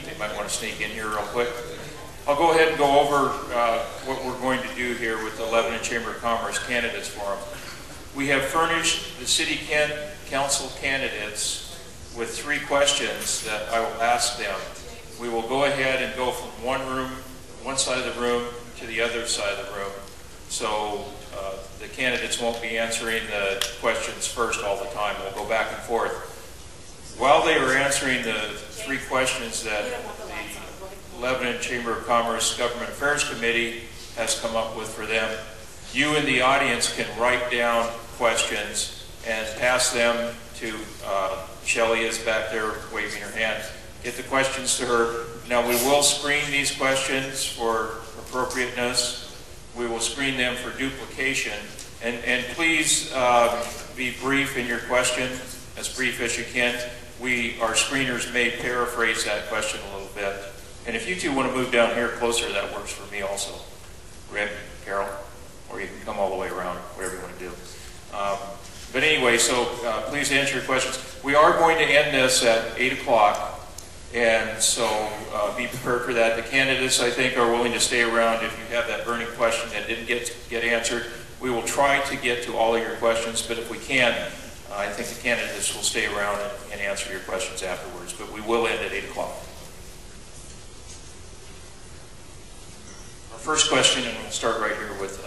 They might want to sneak in here real quick. I'll go ahead and go over what we're going to do here with the Lebanon Chamber of Commerce Candidates Forum. We have furnished the City Council candidates with 3 questions that I will ask them. We will go ahead and go from one side of the room to the other side of the room. So the candidates won't be answering the questions first all the time. We'll go back and forth. While they are answering the 3 questions that the Lebanon Chamber of Commerce Government Affairs Committee has come up with for them, you in the audience can write down questions and pass them to Shelley is back there waving her hand. Get the questions to her. Now we will screen these questions for appropriateness. We will screen them for duplication. And please be brief in your question, as brief as you can. Our screeners may paraphrase that question a little bit. And if you two want to move down here closer, that works for me also. Rick, Carol, or you can come all the way around, whatever you want to do. But anyway, so please answer your questions. We are going to end this at 8 o'clock, and so be prepared for that. The candidates, I think, are willing to stay around if you have that burning question that didn't get answered. We will try to get to all of your questions, but if we can, I think the candidates will stay around and answer your questions afterwards. But we will end at 8 o'clock. Our first question, and we'll start right here with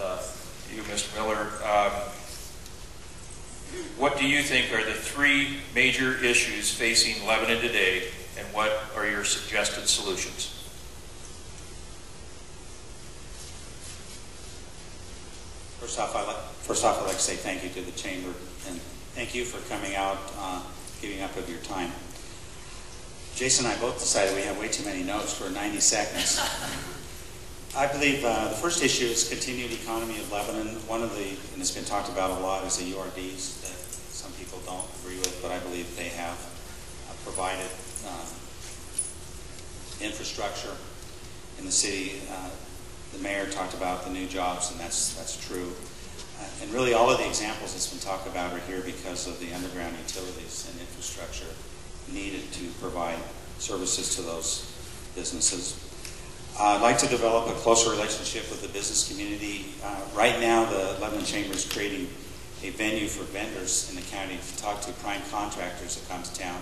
you, Mr. Miller. What do you think are the 3 major issues facing Lebanon today, and what are your suggested solutions? First off, I'd like to say thank you to the Chamber, and thank you for coming out, giving up of your time. Jason and I both decided we have way too many notes for 90 seconds. I believe the first issue is continued economy of Lebanon. One of the, and it's been talked about a lot, is the URDs that some people don't agree with, but I believe they have provided infrastructure in the city. The mayor talked about the new jobs, and that's true. And really all of the examples that's been talked about are here because of the underground utilities and infrastructure needed to provide services to those businesses. I'd like to develop a closer relationship with the business community. Right now, the Lebanon Chamber is creating a venue for vendors in the county to talk to prime contractors that come to town.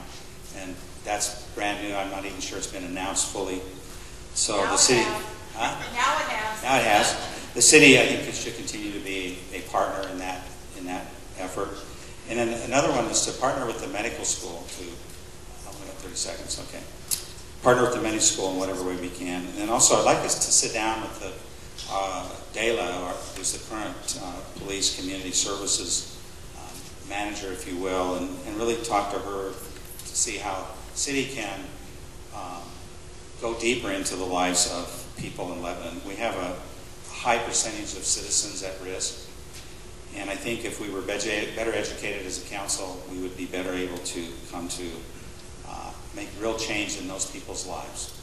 And that's brand new. I'm not even sure it's been announced fully. So now the city... Huh? Now it has. Now it has. The city, I think, should continue to be a partner in that effort. And then another one is to partner with the medical school to... Oh, we got 30 seconds, okay. Partner with the medical school in whatever way we can. And then also, I'd like us to sit down with the Dela, who's the current police community services manager, if you will, and really talk to her to see how the city can go deeper into the lives of people in Lebanon. We have a high percentage of citizens at risk, and I think if we were better educated as a council, we would be better able to come to make real change in those people's lives.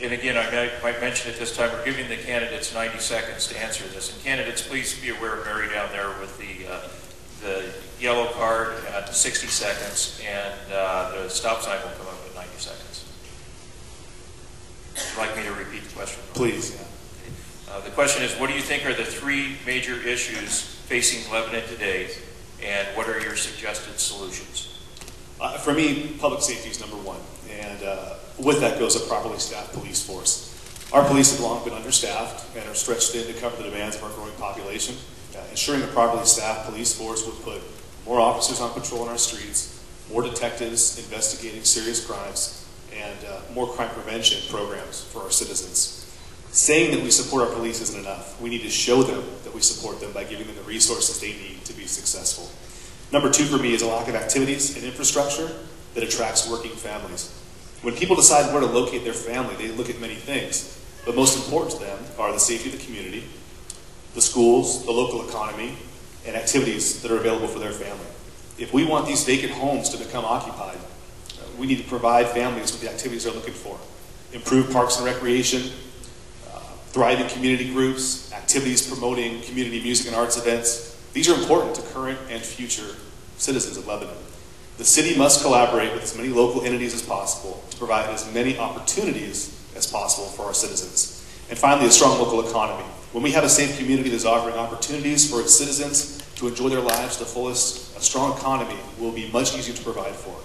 And again, I might mention at this time, we're giving the candidates 90 seconds to answer this. And candidates, please be aware of Mary down there with the yellow card at 60 seconds, and the stop sign will come up at 90 seconds. Would you like me to repeat the question? Please. Yeah. The question is, what do you think are the 3 major issues facing Lebanon today, and what are your suggested solutions? For me, public safety is number 1, and with that goes a properly staffed police force. Our police have long been understaffed and are stretched thin to cover the demands of our growing population. Ensuring a properly staffed police force would put more officers on patrol in our streets, more detectives investigating serious crimes, and more crime prevention programs for our citizens. Saying that we support our police isn't enough. We need to show them that we support them by giving them the resources they need to be successful. Number 2 for me is a lack of activities and infrastructure that attracts working families. When people decide where to locate their family, they look at many things, but most important to them are the safety of the community, the schools, the local economy, and activities that are available for their family. If we want these vacant homes to become occupied, we need to provide families with the activities they're looking for. Improve parks and recreation, thriving community groups, activities promoting community music and arts events. These are important to current and future citizens of Lebanon. The city must collaborate with as many local entities as possible to provide as many opportunities as possible for our citizens. And finally, a strong local economy. When we have a safe community that is offering opportunities for its citizens to enjoy their lives to the fullest, a strong economy will be much easier to provide for.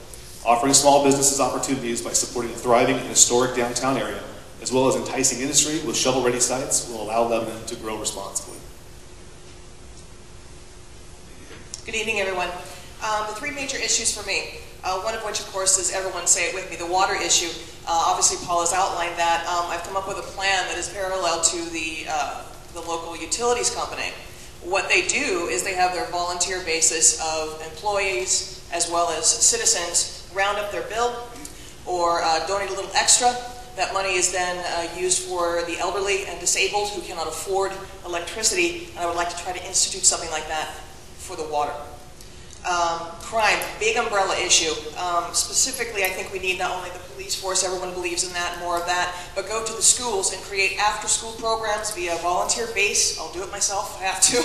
Offering small businesses opportunities by supporting a thriving and historic downtown area, as well as enticing industry with shovel-ready sites, will allow Lebanon to grow responsibly. Good evening, everyone. The three major issues for me, one of which, of course, is, everyone say it with me, the water issue. Obviously, Paul has outlined that. I've come up with a plan that is parallel to the local utilities company. What they do is they have their volunteer basis of employees as well as citizens round up their bill or donate a little extra. That money is then used for the elderly and disabled who cannot afford electricity, and I would like to try to institute something like that for the water. Crime, big umbrella issue. Specifically, I think we need not only the police force, everyone believes in that, more of that, but go to the schools and create after-school programs via volunteer base. I'll do it myself if I have to,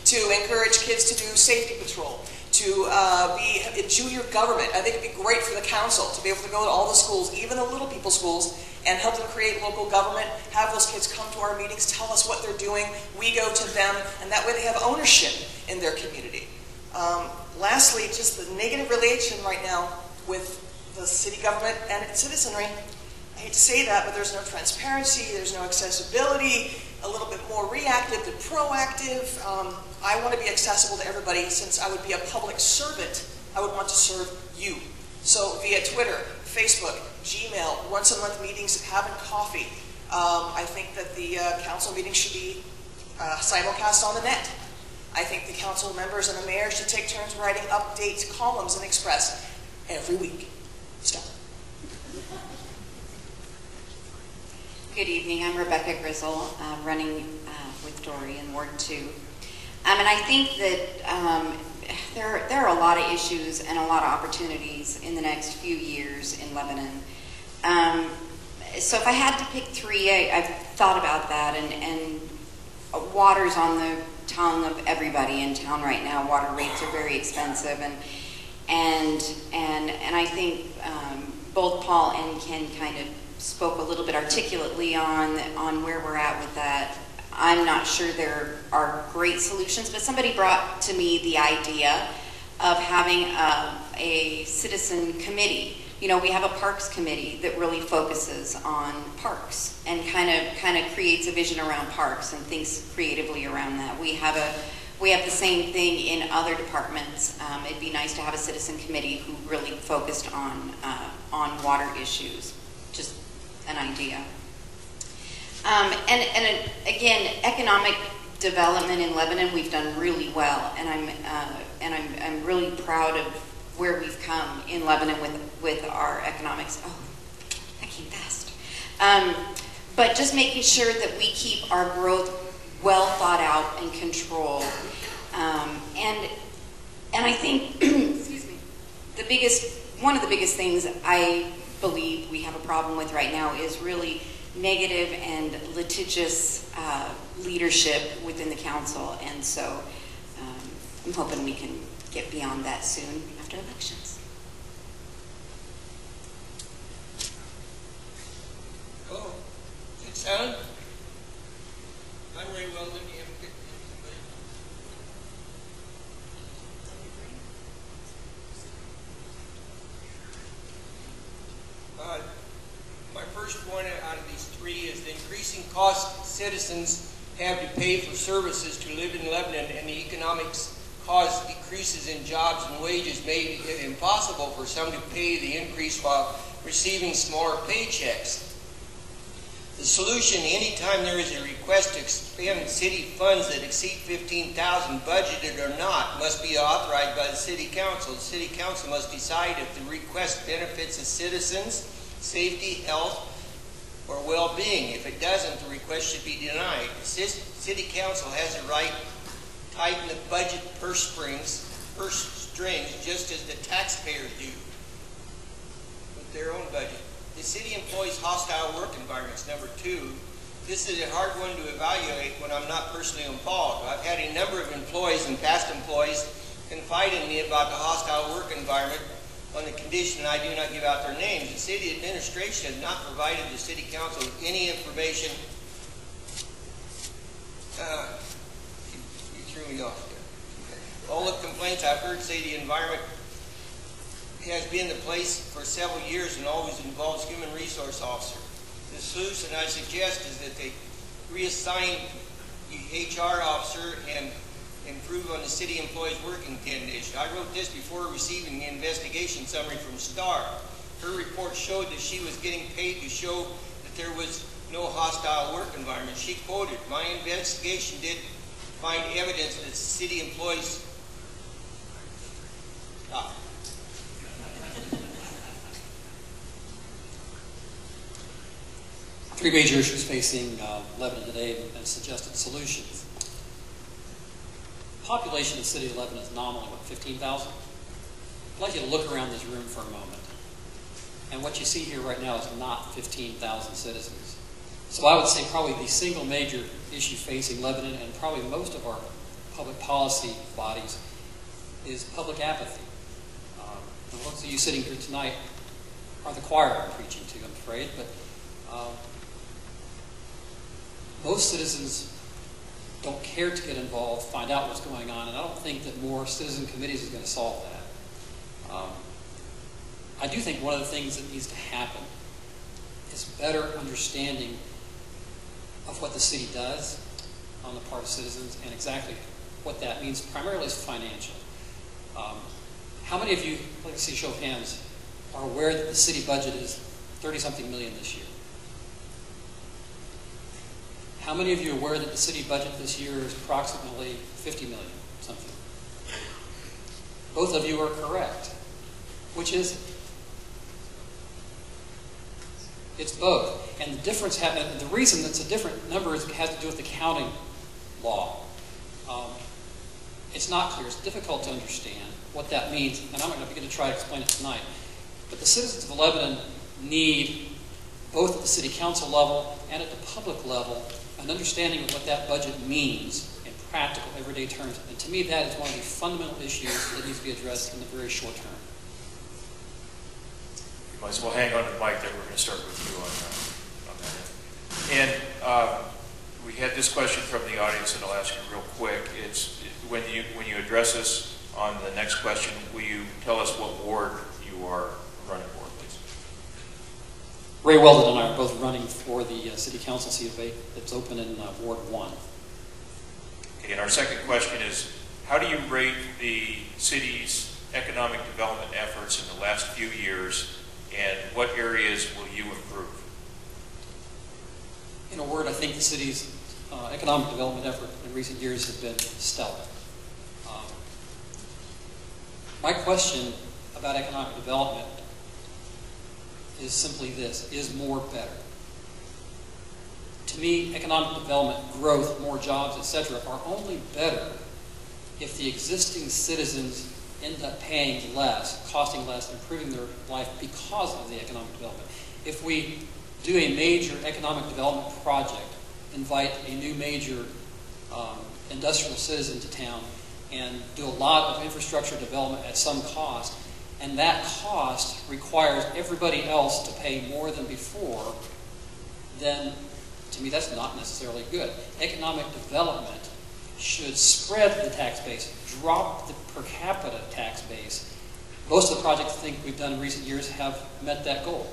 to encourage kids to do safety patrol, to be in junior government. I think it'd be great for the council to be able to go to all the schools, even the little people schools, and help them create local government, have those kids come to our meetings, tell us what they're doing, we go to them, and that way they have ownership in their community. Lastly, just the negative relation right now with the city government and its citizenry. I hate to say that, but there's no transparency, there's no accessibility, a little bit more reactive than proactive. I want to be accessible to everybody. Since I would be a public servant, I would want to serve you. So via Twitter, Facebook, Gmail, once-a-month meetings and having coffee. I think that the council meeting should be simulcast on the net. I think the council members and the mayor should take turns writing updates, columns, and Express every week. Stop. Good evening. I'm Rebecca Grizzle, running with Dory in Ward 2. And I think that there are a lot of issues and a lot of opportunities in the next few years in Lebanon. So if I had to pick three, I've thought about that, and water's on the tongue of everybody in town right now. Water rates are very expensive, and I think both Paul and Ken kind of spoke a little bit articulately on where we're at with that. I'm not sure there are great solutions, but somebody brought to me the idea of having a citizen committee. You know, we have a parks committee that really focuses on parks and kind of creates a vision around parks and thinks creatively around that. We have the same thing in other departments. It'd be nice to have a citizen committee who really focused on water issues. Just an idea. And again, economic development in Lebanon, we've done really well, and I'm really proud of where we've come in Lebanon with our economics. Oh, that came fast. But just making sure that we keep our growth well thought out and controlled. And I think, excuse me, one of the biggest things I believe we have a problem with right now is really negative and litigious leadership within the council, and so I'm hoping we can get beyond that soon after elections. Hello, good sound? I'm Ray Weldon. My first point out of these three is the increasing cost citizens have to pay for services to live in Lebanon, and the economics cause decreases in jobs and wages made it impossible for some to pay the increase while receiving smaller paychecks. The solution, anytime there is a request to expend city funds that exceed $15,000, budgeted or not, must be authorized by the City Council. The City Council must decide if the request benefits the citizens, safety, health, or well-being. If it doesn't, the request should be denied. The City Council has the right to tighten the budget purse strings just as the taxpayers do with their own budget. The city employs hostile work environments. Number two, this is a hard one to evaluate when I'm not personally involved. I've had a number of employees and past employees confide in me about the hostile work environment on the condition I do not give out their names. The city administration has not provided the city council with any information. You threw me off there. Okay. All the complaints I've heard say the environment has been the place for several years and always involves human resource officer. The solution I suggest is that they reassign the HR officer and improve on the city employees' working conditions. I wrote this before receiving the investigation summary from Starr. Her report showed that she was getting paid to show that there was no hostile work environment. She quoted, "My investigation did find evidence that city employees..." Three major issues facing Lebanon today and suggested solutions. Population of the city of Lebanon is nominally, what, 15,000? I'd like you to look around this room for a moment. And what you see here right now is not 15,000 citizens. So I would say probably the single major issue facing Lebanon and probably most of our public policy bodies is public apathy. And most of you sitting here tonight are the choir I'm preaching to, I'm afraid, but most citizens don't care to get involved, find out what's going on, and I don't think that more citizen committees is going to solve that. I do think one of the things that needs to happen is better understanding of what the city does on the part of citizens and exactly what that means, primarily is financial. How many of you, let's see, show of hands, are aware that the city budget is 30-something million this year? How many of you are aware that the city budget this year is approximately 50 million, something? Both of you are correct. Which is it? It's both. And the difference, the reason that's a different number has to do with the counting law. It's not clear. It's difficult to understand what that means, and I'm not going to try to explain it tonight. But the citizens of Lebanon need, both at the city council level and at the public level, an understanding of what that budget means in practical, everyday terms. And to me, that is one of the fundamental issues that needs to be addressed in the very short term. You might as well hang on to the mic there. We're going to start with you on that. And we had this question from the audience, and I'll ask you real quick. It's when you address us on the next question, will you tell us what ward you are running for, please? Ray Weldon and I are both running for the city council seat that's open in Ward 1. Okay, and our second question is, how do you rate the city's economic development efforts in the last few years, and what areas will you improve? In a word, I think the city's economic development effort in recent years has been stellar. My question about economic development is simply this: is more better? To me, economic development, growth, more jobs, etc., are only better if the existing citizens end up paying less, costing less, improving their life because of the economic development. If we do a major economic development project, invite a new major industrial citizen to town, and do a lot of infrastructure development at some cost, and that cost requires everybody else to pay more than before, then to me that's not necessarily good. Economic development should spread the tax base, drop the per capita tax base. Most of the projects I think we've done in recent years have met that goal.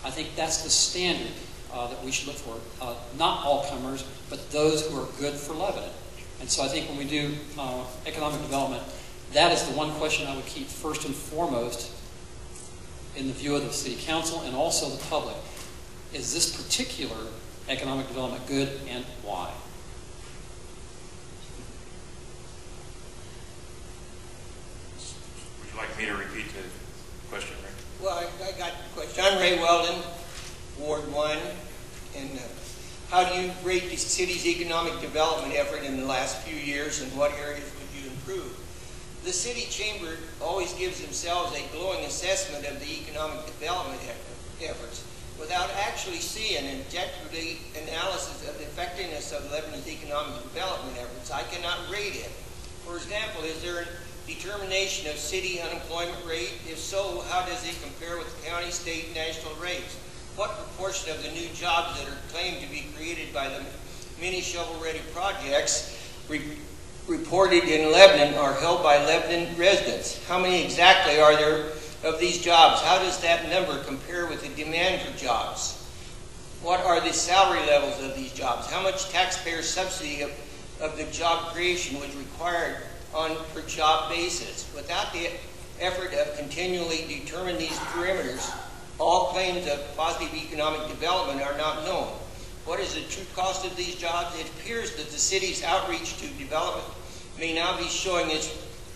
I think that's the standard that we should look for. Not all comers, but those who are good for Lebanon. And so I think when we do economic development, that is the one question I would keep first and foremost in the view of the city council and also the public. Is this particular economic development good, and why? Would you like me to repeat the question, Ray? Well, I got the question. I'm Ray Weldon, Ward 1, and how do you rate the city's economic development effort in the last few years, and what areas would you improve? The city chamber always gives themselves a glowing assessment of the economic development efforts without actually seeing an objective analysis of the effectiveness of Lebanon's economic development efforts. I cannot rate it. For example, is there determination of city unemployment rate? If so, how does it compare with county, state, national rates? What proportion of the new jobs that are claimed to be created by the many shovel-ready projects reported in Lebanon are held by Lebanon residents? How many exactly are there of these jobs? How does that number compare with the demand for jobs? What are the salary levels of these jobs? How much taxpayer subsidy of the job creation was required on per job basis? Without the effort of continually determining these parameters, all claims of positive economic development are not known. What is the true cost of these jobs? It appears that the city's outreach to development may now be showing its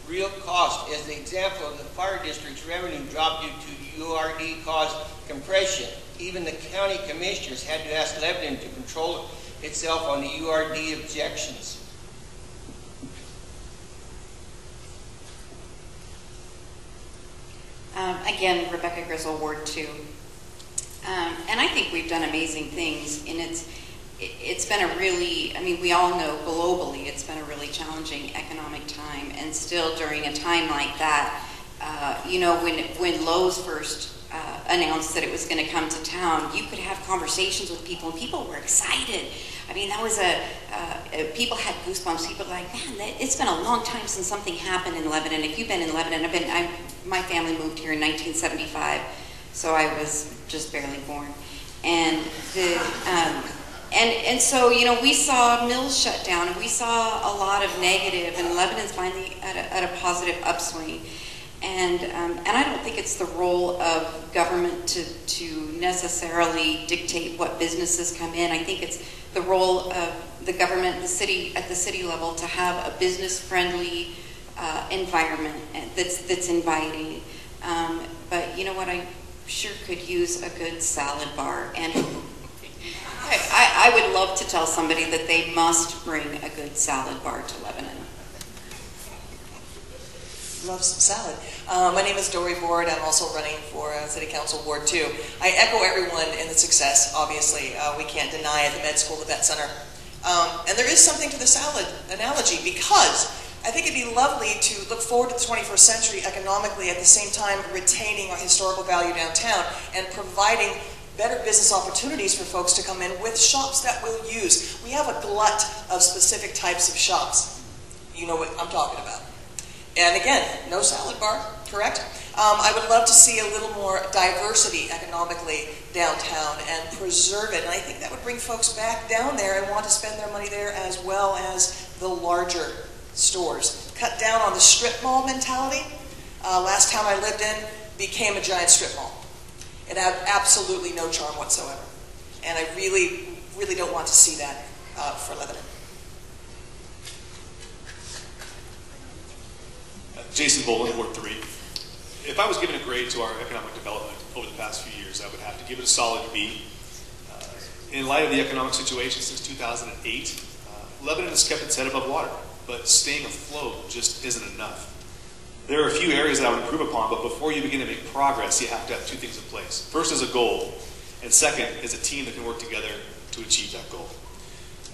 real cost, as the example of the fire district's revenue dropped due to URD caused compression. Even the county commissioners had to ask Lebanon to control itself on the URD objections. Again, Rebecca Grizzle, Ward 2. And I think we've done amazing things, and it's been a really, I mean, we all know globally it's been a really challenging economic time, and still during a time like that, you know, when Lowe's first announced that it was going to come to town, you could have conversations with people, and people were excited. I mean, that was people had goosebumps. People were like, man, it's been a long time since something happened in Lebanon. If you've been in Lebanon, my family moved here in 1975, so I was just barely born. And and so, you know, we saw mills shut down, and we saw a lot of negative, and Lebanon's finally at a positive upswing. And I don't think it's the role of government to necessarily dictate what businesses come in. I think it's the role of the government, the city, at the city level, to have a business-friendly environment that's inviting. But you know what? I sure could use a good salad bar, and I would love to tell somebody that they must bring a good salad bar to Lebanon. Love some salad. My name is Dory Board. I'm also running for City Council Ward 2. I echo everyone in the success, obviously. We can't deny it, the med school, the vet center. And there is something to the salad analogy, because I think it'd be lovely to look forward to the 21st century economically, at the same time retaining our historical value downtown and providing better business opportunities for folks to come in with shops that we'll use. We have a glut of specific types of shops. You know what I'm talking about. And again, no salad bar, correct? I would love to see a little more diversity economically downtown and preserve it. And I think that would bring folks back down there and want to spend their money there, as well as the larger stores. Cut down on the strip mall mentality. Last town I lived in became a giant strip mall. It had absolutely no charm whatsoever. And I really, really don't want to see that for Lebanon. Jason Boland, Ward 3. If I was giving a grade to our economic development over the past few years, I would have to give it a solid B. In light of the economic situation since 2008, Lebanon has kept its head above water, but staying afloat just isn't enough. There are a few areas that I would improve upon, but before you begin to make progress, you have to have two things in place. First is a goal, and second is a team that can work together to achieve that goal.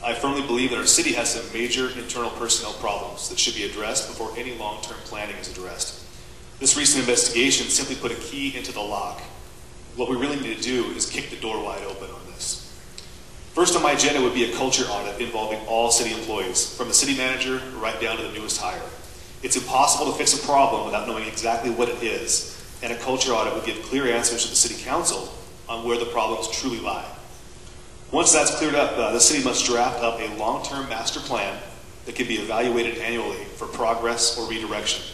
I firmly believe that our city has some major internal personnel problems that should be addressed before any long-term planning is addressed. This recent investigation simply put a key into the lock. What we really need to do is kick the door wide open on this. First on my agenda would be a culture audit involving all city employees, from the city manager right down to the newest hire. It's impossible to fix a problem without knowing exactly what it is, and a culture audit would give clear answers to the city council on where the problems truly lie. Once that's cleared up, the city must draft up a long-term master plan that can be evaluated annually for progress or redirection.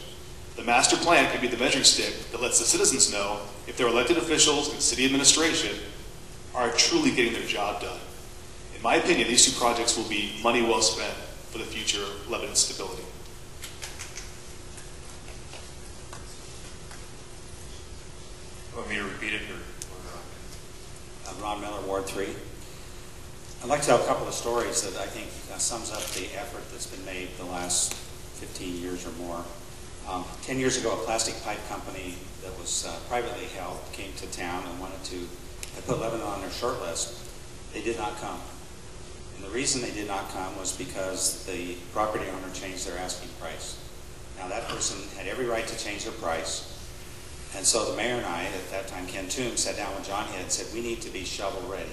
The master plan can be the measuring stick that lets the citizens know if their elected officials and city administration are truly getting their job done. In my opinion, these two projects will be money well spent for the future of Lebanon's stability. You want me to repeat it, or Ron Miller, Ward 3. I'd like to tell a couple of stories that I think sums up the effort that's been made the last 15 years or more. 10 years ago, a plastic pipe company that was privately held came to town and wanted to put Lebanon on their short list. They did not come. And the reason they did not come was because the property owner changed their asking price. Now, Now that person had every right to change their price. And so the mayor and I, at that time Ken Toom, sat down with John Head and said, we need to be shovel ready.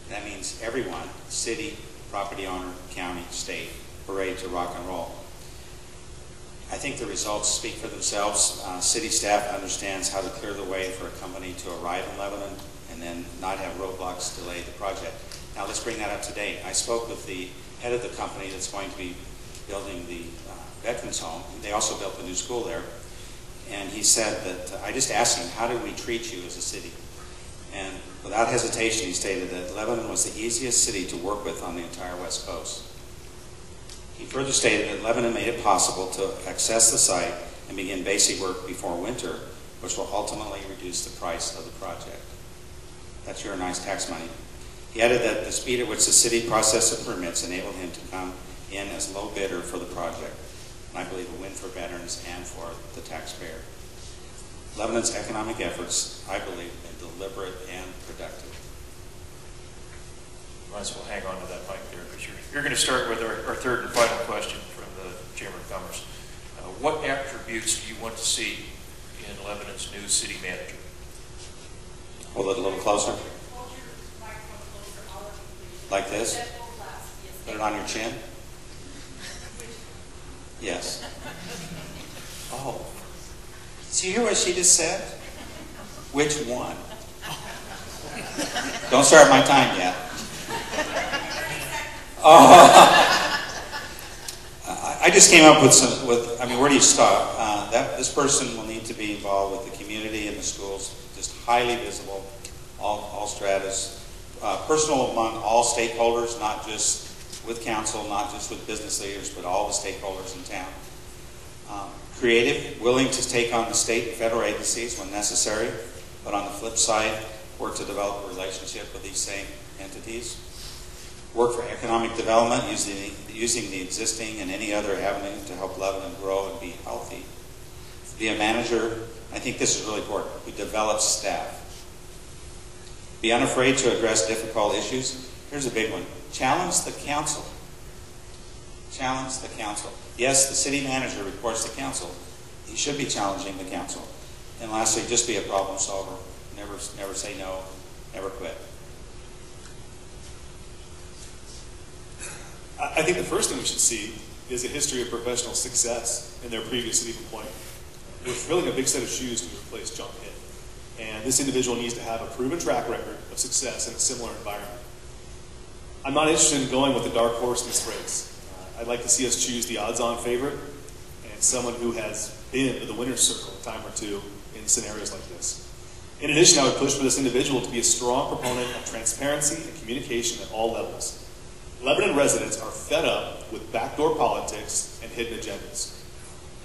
That means everyone, city, property owner, county, state, we're ready to rock and roll. I think the results speak for themselves. City staff understands how to clear the way for a company to arrive in Lebanon and then not have roadblocks delay the project. Now let's bring that up to date. I spoke with the head of the company that's going to be building the veterans home. They also built a new school there. And he said that, I just asked him, how did we treat you as a city? And without hesitation, he stated that Lebanon was the easiest city to work with on the entire West Coast. He further stated that Lebanon made it possible to access the site and begin basic work before winter, which will ultimately reduce the price of the project. That's your nice tax money. He added that the speed at which the city processed the permits enabled him to come in as low bidder for the project. And I believe a win for veterans and for the taxpayer. Lebanon's economic efforts, I believe, have been deliberate and productive. Might as well hang on to that mic there, because you're going to start with our third and final question from the Chamber of Commerce. What attributes do you want to see in Lebanon's new city manager? Hold it a little closer. Like this? Put it on your chin? Yes. Oh. So you hear what she just said? Which one? Don't start my time yet. Oh. I just came up with I mean, where do you stop? This person will need to be involved with the community and the schools, just highly visible, all stratas, personal among all stakeholders, not just with council, not just with business leaders, but all the stakeholders in town. Creative, willing to take on the state and federal agencies when necessary, but on the flip side, work to develop a relationship with these same entities. Work for economic development using the existing and any other avenue to help Lebanon grow and be healthy. Be a manager, I think this is really important, who develops staff. Be unafraid to address difficult issues. Here's a big one. Challenge the council. Challenge the council. Yes, the city manager reports to council. He should be challenging the council. And lastly, just be a problem solver. Never say no. Never quit. I think the first thing we should see is a history of professional success in their previous city employment. We're filling a big set of shoes to replace John Hitt. And this individual needs to have a proven track record of success in a similar environment. I'm not interested in going with the dark horse in this race. I'd like to see us choose the odds-on favorite and someone who has been to the winner's circle a time or two in scenarios like this. In addition, I would push for this individual to be a strong proponent of transparency and communication at all levels. Lebanon residents are fed up with backdoor politics and hidden agendas.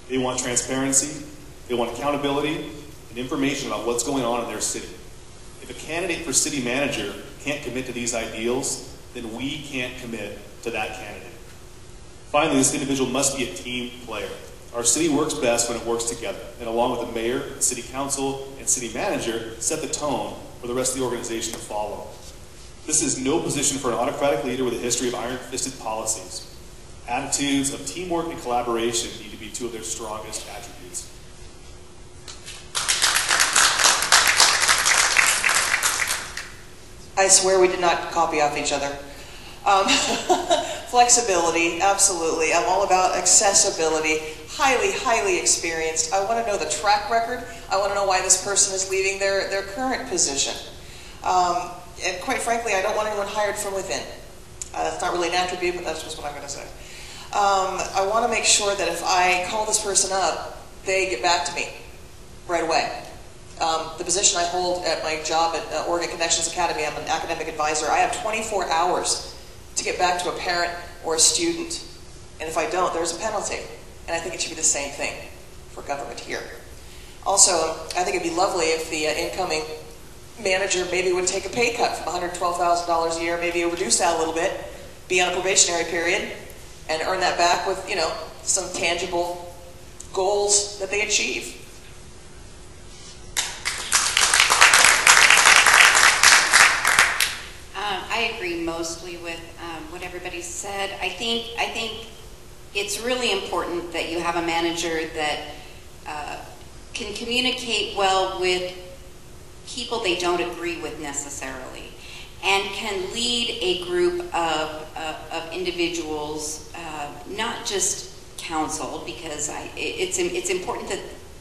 They want transparency, they want accountability, and information about what's going on in their city. If a candidate for city manager can't commit to these ideals, then we can't commit to that candidate. Finally, this individual must be a team player. Our city works best when it works together, and along with the mayor, city council, and city manager, set the tone for the rest of the organization to follow. This is no position for an autocratic leader with a history of iron-fisted policies. Attitudes of teamwork and collaboration need to be two of their strongest attributes. I swear we did not copy off each other. Flexibility, absolutely. I'm all about accessibility. Highly, highly experienced. I want to know the track record. I want to know why this person is leaving their current position. And quite frankly, I don't want anyone hired from within. That's not really an attribute, but that's just what I'm going to say. I want to make sure that if I call this person up, they get back to me right away. The position I hold at my job at Oregon Connections Academy, I'm an academic advisor. I have 24 hours to get back to a parent or a student. And if I don't, there's a penalty. And I think it should be the same thing for government here. Also, I think it'd be lovely if the incoming manager maybe would take a pay cut from $112,000 a year, maybe reduce that a little bit, be on a probationary period, and earn that back with, some tangible goals that they achieve. I agree mostly with what everybody said. I think it's really important that you have a manager that can communicate well with people they don't agree with necessarily, and can lead a group of individuals, not just council, because it's important that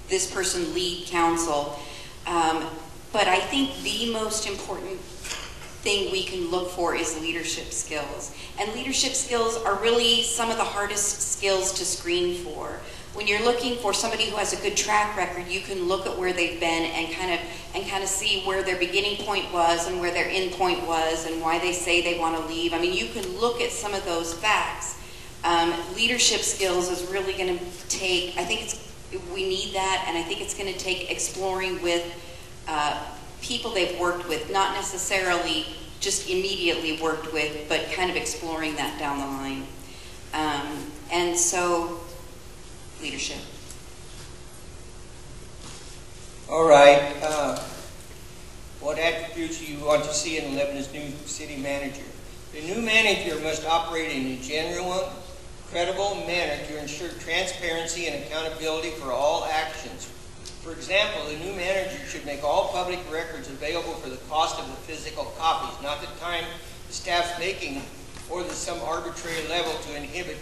this person lead council, but I think the most important thing we can look for is leadership skills. And leadership skills are really some of the hardest skills to screen for. When you're looking for somebody who has a good track record, you can look at where they've been and kind of see where their beginning point was and where their end point was and why they say they want to leave. I mean, you can look at some of those facts. Leadership skills is really going to take, I think we need that, and I think it's going to take exploring with people they've worked with, not necessarily just immediately worked with, but kind of exploring that down the line. And so, leadership. All right. What attributes do you want to see in Lebanon's new city manager? The new manager must operate in a genuine, credible manner to ensure transparency and accountability for all actions. For example, the new manager should make all public records available for the cost of the physical copies, not the time the staff's making or some arbitrary level to inhibit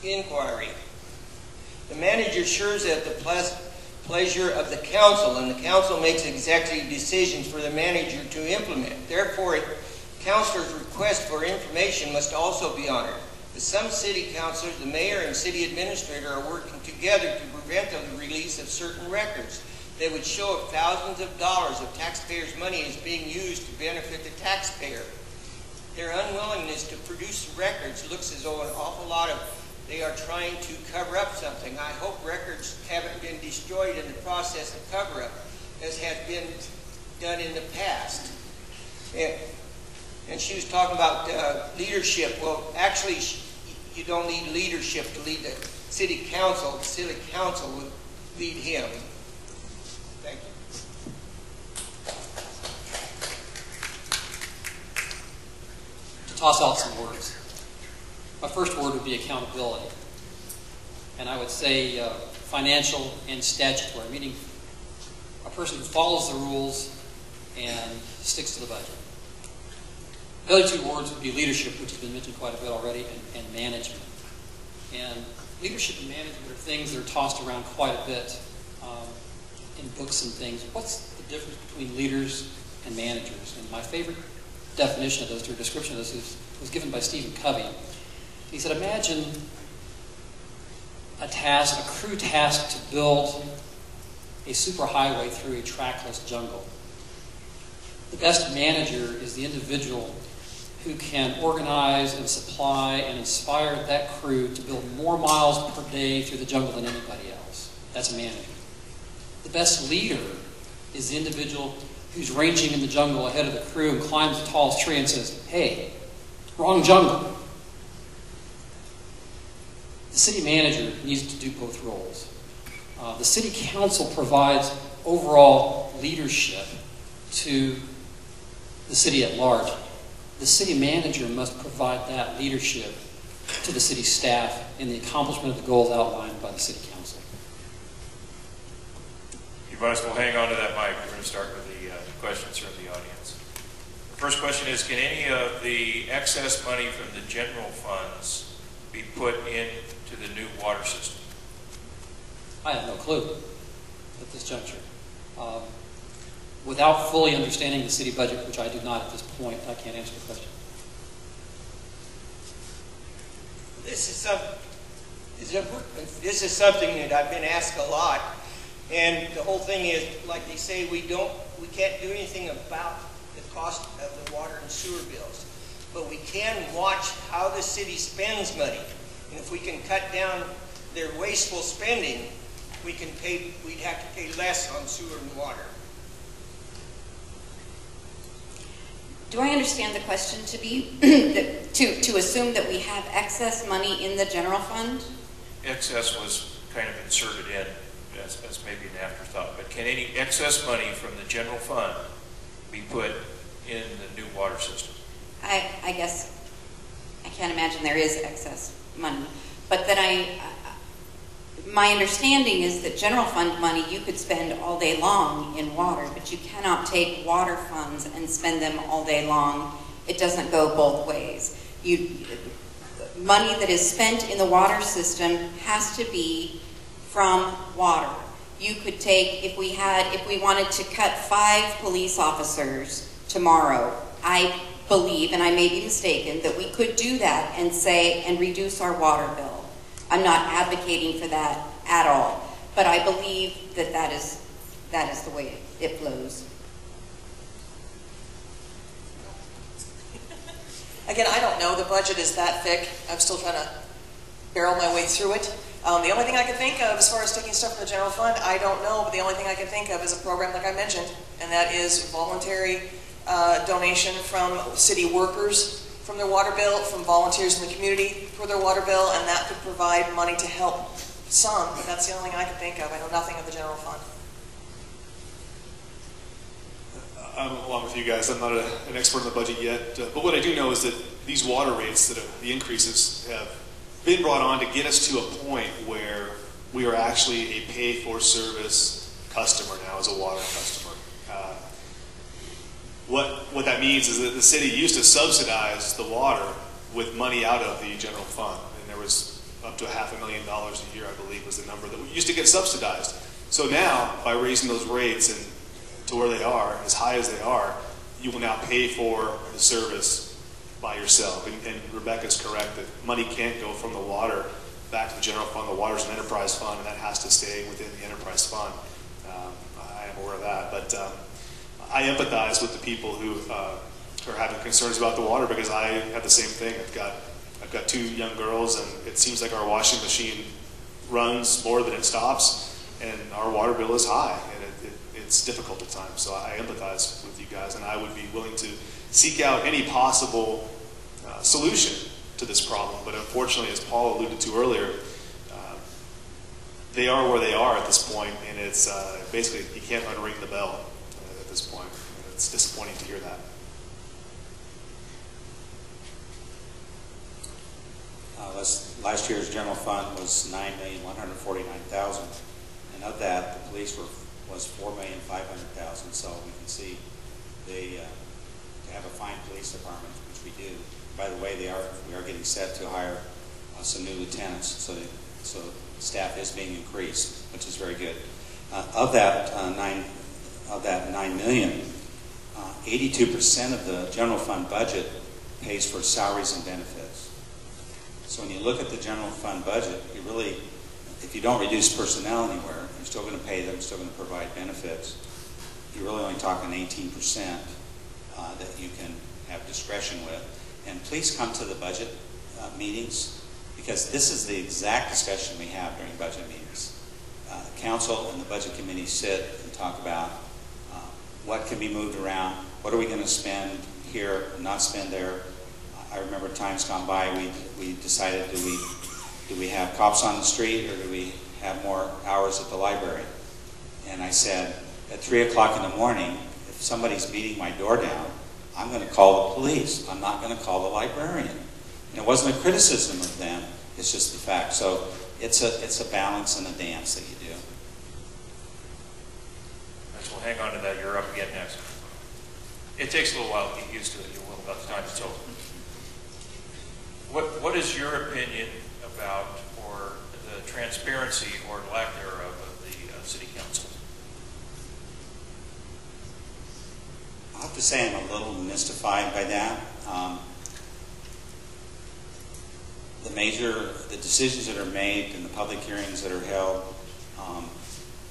inquiry. The manager assures at the pleasure of the council, and the council makes executive decisions for the manager to implement. Therefore, a councilor's request for information must also be honored. With some city councilors, the mayor and city administrator are working together to prevent the release of certain records that would show if thousands of dollars of taxpayers' money is being used to benefit the taxpayer. Their unwillingness to produce records looks as though an awful lot of they are trying to cover up something. I hope records haven't been destroyed in the process of cover-up, as has been done in the past. And she was talking about leadership. Well, actually, you don't need leadership to lead the city council. The city council would lead him. Thank To toss out some words. My first word would be accountability. And I would say financial and statutory, meaning a person who follows the rules and sticks to the budget. The other two words would be leadership, which has been mentioned quite a bit already, and management. And leadership and management are things that are tossed around quite a bit in books and things. What's the difference between leaders and managers? And my favorite definition of this, or description of this, was given by Stephen Covey. He said, imagine a crew task to build a superhighway through a trackless jungle. The best manager is the individual who can organize and supply and inspire that crew to build more miles per day through the jungle than anybody else. That's a manager. The best leader is the individual who's ranging in the jungle ahead of the crew and climbs the tallest tree and says, hey, wrong jungle. The city manager needs to do both roles. The city council provides overall leadership to the city at large. The city manager must provide that leadership to the city staff in the accomplishment of the goals outlined by the city council. You might as well hang on to that mic. We're going to start with the questions from the audience. The first question is, can any of the excess money from the general funds be put into the new water system? I have no clue at this juncture. Without fully understanding the city budget, which I do not at this point, I can't answer the question. This is something that I've been asked a lot, and the whole thing is, like they say, we can't do anything about the cost of the water and sewer bills, but we can watch how the city spends money, and if we can cut down their wasteful spending, we'd have to pay less on sewer and water. Do I understand the question to be to assume that we have excess money in the general fund? Excess was kind of inserted in as maybe an afterthought, but can any excess money from the general fund be put in the new water system? I guess I can't imagine there is excess money, but that my understanding is that general fund money you could spend all day long in water, but you cannot take water funds and spend them all day long. It doesn't go both ways. Money that is spent in the water system has to be from water. You could take, if we wanted to cut 5 police officers tomorrow, I believe, and I may be mistaken, that we could do that and reduce our water bill. I'm not advocating for that at all, but I believe that is the way it flows. Again, I don't know. The budget is that thick. I'm still trying to barrel my way through it. The only thing I can think of as far as taking stuff from the general fund, I don't know, but the only thing I can think of is a program like I mentioned, and that is voluntary donation from city workers from their water bill, from volunteers in the community for their water bill, and that could provide money to help some, but that's the only thing I can think of. I know nothing of the general fund. I'm along with you guys. I'm not an expert in the budget yet, but what I do know is that these water rates, the increases, have been brought on to get us to a point where we are actually a pay-for-service customer now as a water customer. What that means is that the city used to subsidize the water with money out of the general fund, and there was up to $500,000 a year, I believe, was the number that we used to get subsidized. So now, by raising those rates and to where they are, as high as they are, you will now pay for the service by yourself. And Rebecca's correct that money can't go from the water back to the general fund. The water's an enterprise fund, and that has to stay within the enterprise fund. I am aware of that, but I empathize with the people who are having concerns about the water, because I have the same thing. I've got 2 young girls, and it seems like our washing machine runs more than it stops, and our water bill is high, and it's difficult at times. So I empathize with you guys, and I would be willing to seek out any possible solution to this problem. But unfortunately, as Paul alluded to earlier, they are where they are at this point, and it's basically you can't unring the bell at this point. And it's disappointing to hear that. Last year's general fund was $9,149,000, and of that, the police was $4,500,000. So we can see to have a fine police department, which we do. By the way, we are getting set to hire some new lieutenants, so staff is being increased, which is very good. Of that $9 million, 82% of the general fund budget pays for salaries and benefits. So when you look at the general fund budget, you really, if you don't reduce personnel anywhere, you're still going to pay them, still going to provide benefits. You're really only talking 18% that you can have discretion with. And please come to the budget meetings, because this is the exact discussion we have during budget meetings. Council and the budget committee sit and talk about what can be moved around, what are we going to spend here and not spend there. I remember times gone by we decided, do we have cops on the street, or do we have more hours at the library? And I said, at 3 o'clock in the morning, if somebody's beating my door down, I'm going to call the police. I'm not going to call the librarian. And it wasn't a criticism of them, it's just the fact. So it's a balance and a dance that you do. We'll hang on to that. You're up again next. It takes a little while to get used to it. You will by the time it's over. What is your opinion about, or the transparency or lack thereof of the city council? I have to say I'm a little mystified by that. The decisions that are made and the public hearings that are held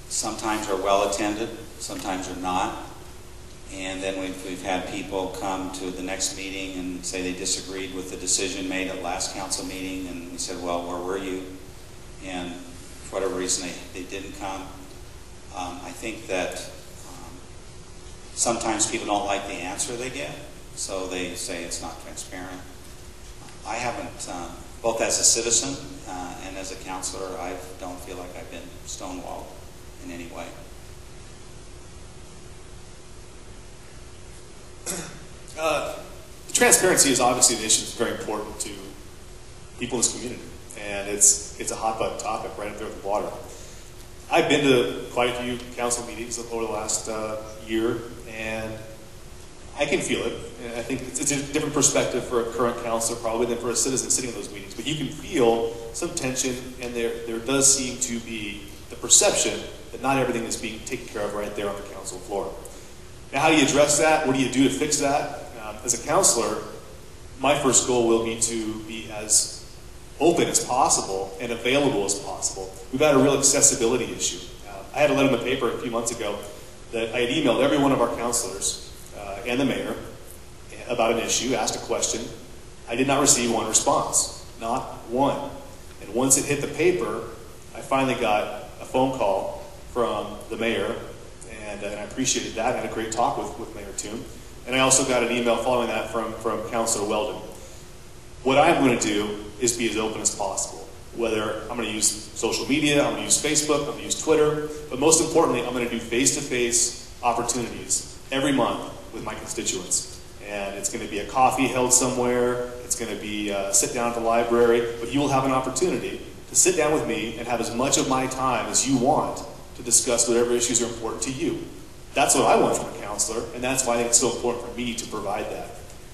sometimes are well attended, sometimes are not. And then we've had people come to the next meeting and say they disagreed with the decision made at last council meeting, and we said, well, where were you? And for whatever reason they didn't come. I think that sometimes people don't like the answer they get, so they say it's not transparent. I haven't, both as a citizen and as a counselor, I don't feel like I've been stonewalled in any way. Transparency is obviously an issue that's very important to people in this community. and it's a hot button topic right up there with the water. I've been to quite a few council meetings over the last year, and I can feel it. And I think it's a different perspective for a current councilor probably than for a citizen sitting in those meetings. But you can feel some tension, and there does seem to be the perception that not everything is being taken care of right there on the council floor. Now, how do you address that? What do you do to fix that? As a councilor, my first goal will be to be as open as possible and available as possible. We've had a real accessibility issue. I had a letter in the paper a few months ago that I had emailed every one of our councilors and the mayor about an issue, asked a question. I did not receive one response, not one. And once it hit the paper, I finally got a phone call from the mayor, and I appreciated that. I had a great talk with Mayor Toome. And I also got an email following that from Councilor Weldon. What I'm going to do is be as open as possible. Whether I'm going to use social media, I'm going to use Facebook, I'm going to use Twitter, but most importantly, I'm going to do face-to-face opportunities every month with my constituents. And it's going to be a coffee held somewhere, it's going to be sit down at the library, but you will have an opportunity to sit down with me and have as much of my time as you want to discuss whatever issues are important to you. That's what I want from a counselor, and that's why I think it's so important for me to provide that.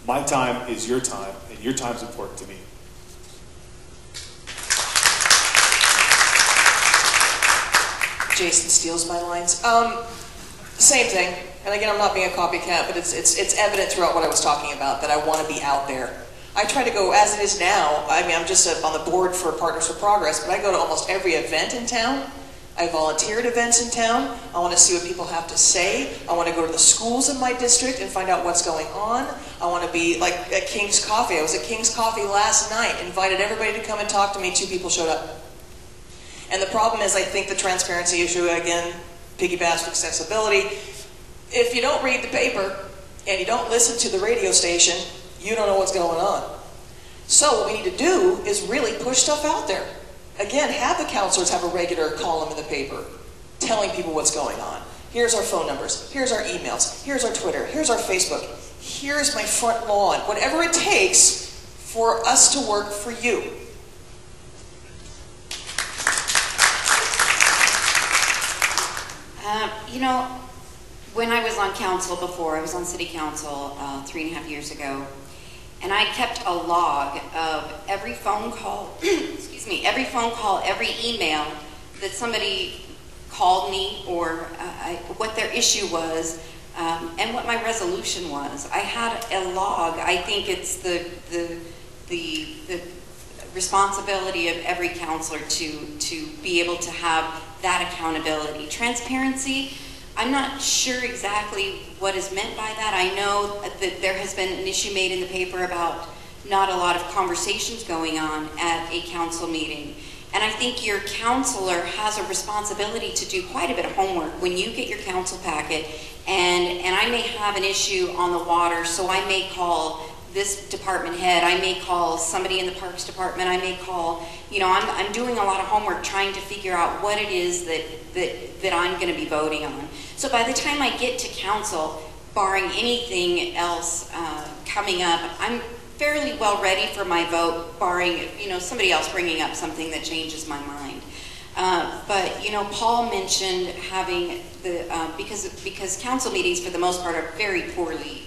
My time is your time, and your time is important to me. Jason steals my lines. Same thing. And again, I'm not being a copycat, but it's evident throughout what I was talking about that I want to be out there. I try to go, as it is now, I mean, I'm just on the board for Partners for Progress, but I go to almost every event in town. I volunteer at events in town. I want to see what people have to say. I want to go to the schools in my district and find out what's going on. I want to be like at King's Coffee. I was at King's Coffee last night, invited everybody to come and talk to me. 2 people showed up. And the problem is, I think the transparency issue, again, piggybacks with accessibility. If you don't read the paper and you don't listen to the radio station, you don't know what's going on. So what we need to do is really push stuff out there. Again, have the counselors have a regular column in the paper telling people what's going on. Here's our phone numbers, here's our emails, here's our Twitter, here's our Facebook, here's my front lawn. Whatever it takes for us to work for you. You know, when I was on council before, I was on city council 3.5 years ago, and I kept a log of every phone call, excuse me, every phone call, every email that somebody called me or what their issue was and what my resolution was. I had a log. I think it's the responsibility of every counselor to be able to have that accountability. Transparency, I'm not sure exactly what is meant by that. I know that there has been an issue made in the paper about not a lot of conversations going on at a council meeting. And I think your counselor has a responsibility to do quite a bit of homework when you get your council packet, and I may have an issue on the water, so I may call this department head, I may call somebody in the Parks Department, I may call, you know, I'm doing a lot of homework trying to figure out what it is that I'm going to be voting on. So by the time I get to council, barring anything else coming up, I'm fairly well ready for my vote, barring, you know, somebody else bringing up something that changes my mind. But, you know, Paul mentioned having the, because council meetings for the most part are very poorly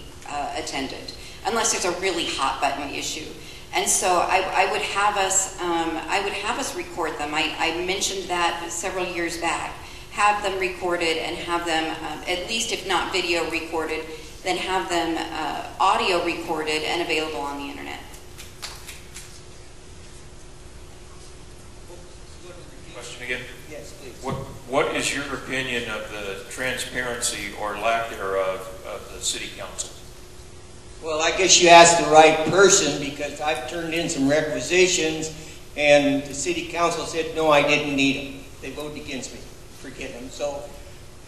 attended, unless there's a really hot button issue. And so I would have us record them. I mentioned that several years back. Have them recorded and have them, at least if not video recorded, then have them audio recorded and available on the internet. Question again? Yes, please. What is your opinion of the transparency or lack thereof of the city council? Well, I guess you asked the right person, because I've turned in some requisitions and the city council said, no, I didn't need them. They voted against me for getting them. So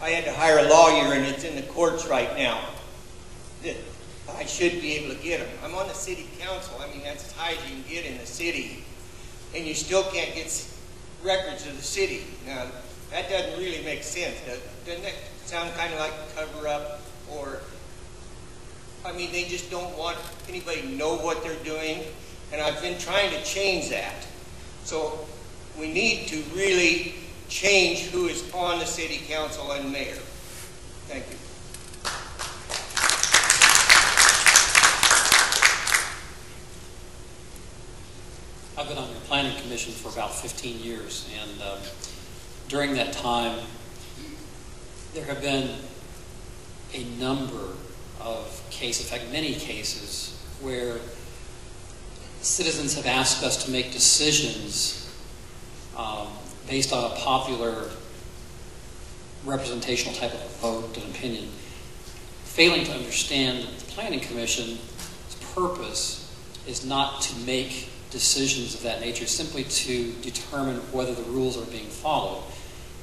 I had to hire a lawyer, and it's in the courts right now that I should be able to get them. I'm on the city council. I mean, that's as high as you can get in the city. And you still can't get records of the city. Now, that doesn't really make sense. Doesn't that sound kind of like a cover-up? Or, I mean, they just don't want anybody to know what they're doing. And I've been trying to change that. So we need to really change who is on the city council and mayor. Thank you. I've been on your planning commission for about 15 years, and during that time, there have been a number of cases, in fact, many cases, where citizens have asked us to make decisions based on a popular representational type of a vote and opinion, failing to understand that the planning commission's purpose is not to make decisions of that nature, simply to determine whether the rules are being followed.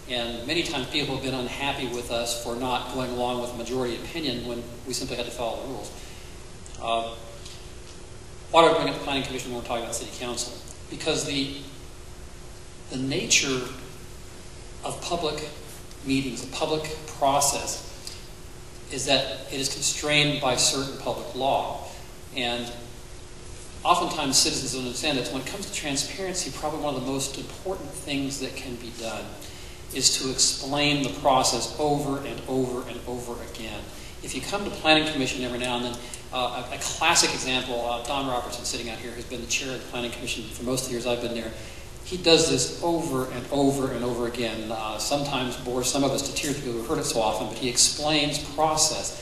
And many times people have been unhappy with us for not going along with the majority opinion when we simply had to follow the rules. Why do I bring up the planning commission when we're talking about city council? Because the nature of public meetings, a public process, is that it is constrained by certain public law. And oftentimes citizens don't understand that when it comes to transparency, probably one of the most important things that can be done is to explain the process over and over and over again. If you come to planning commission every now and then, a classic example, Don Robertson sitting out here has been the chair of the planning commission for most of the years I've been there. He does this over and over and over again, sometimes bores some of us to tears because we've heard it so often, but he explains process.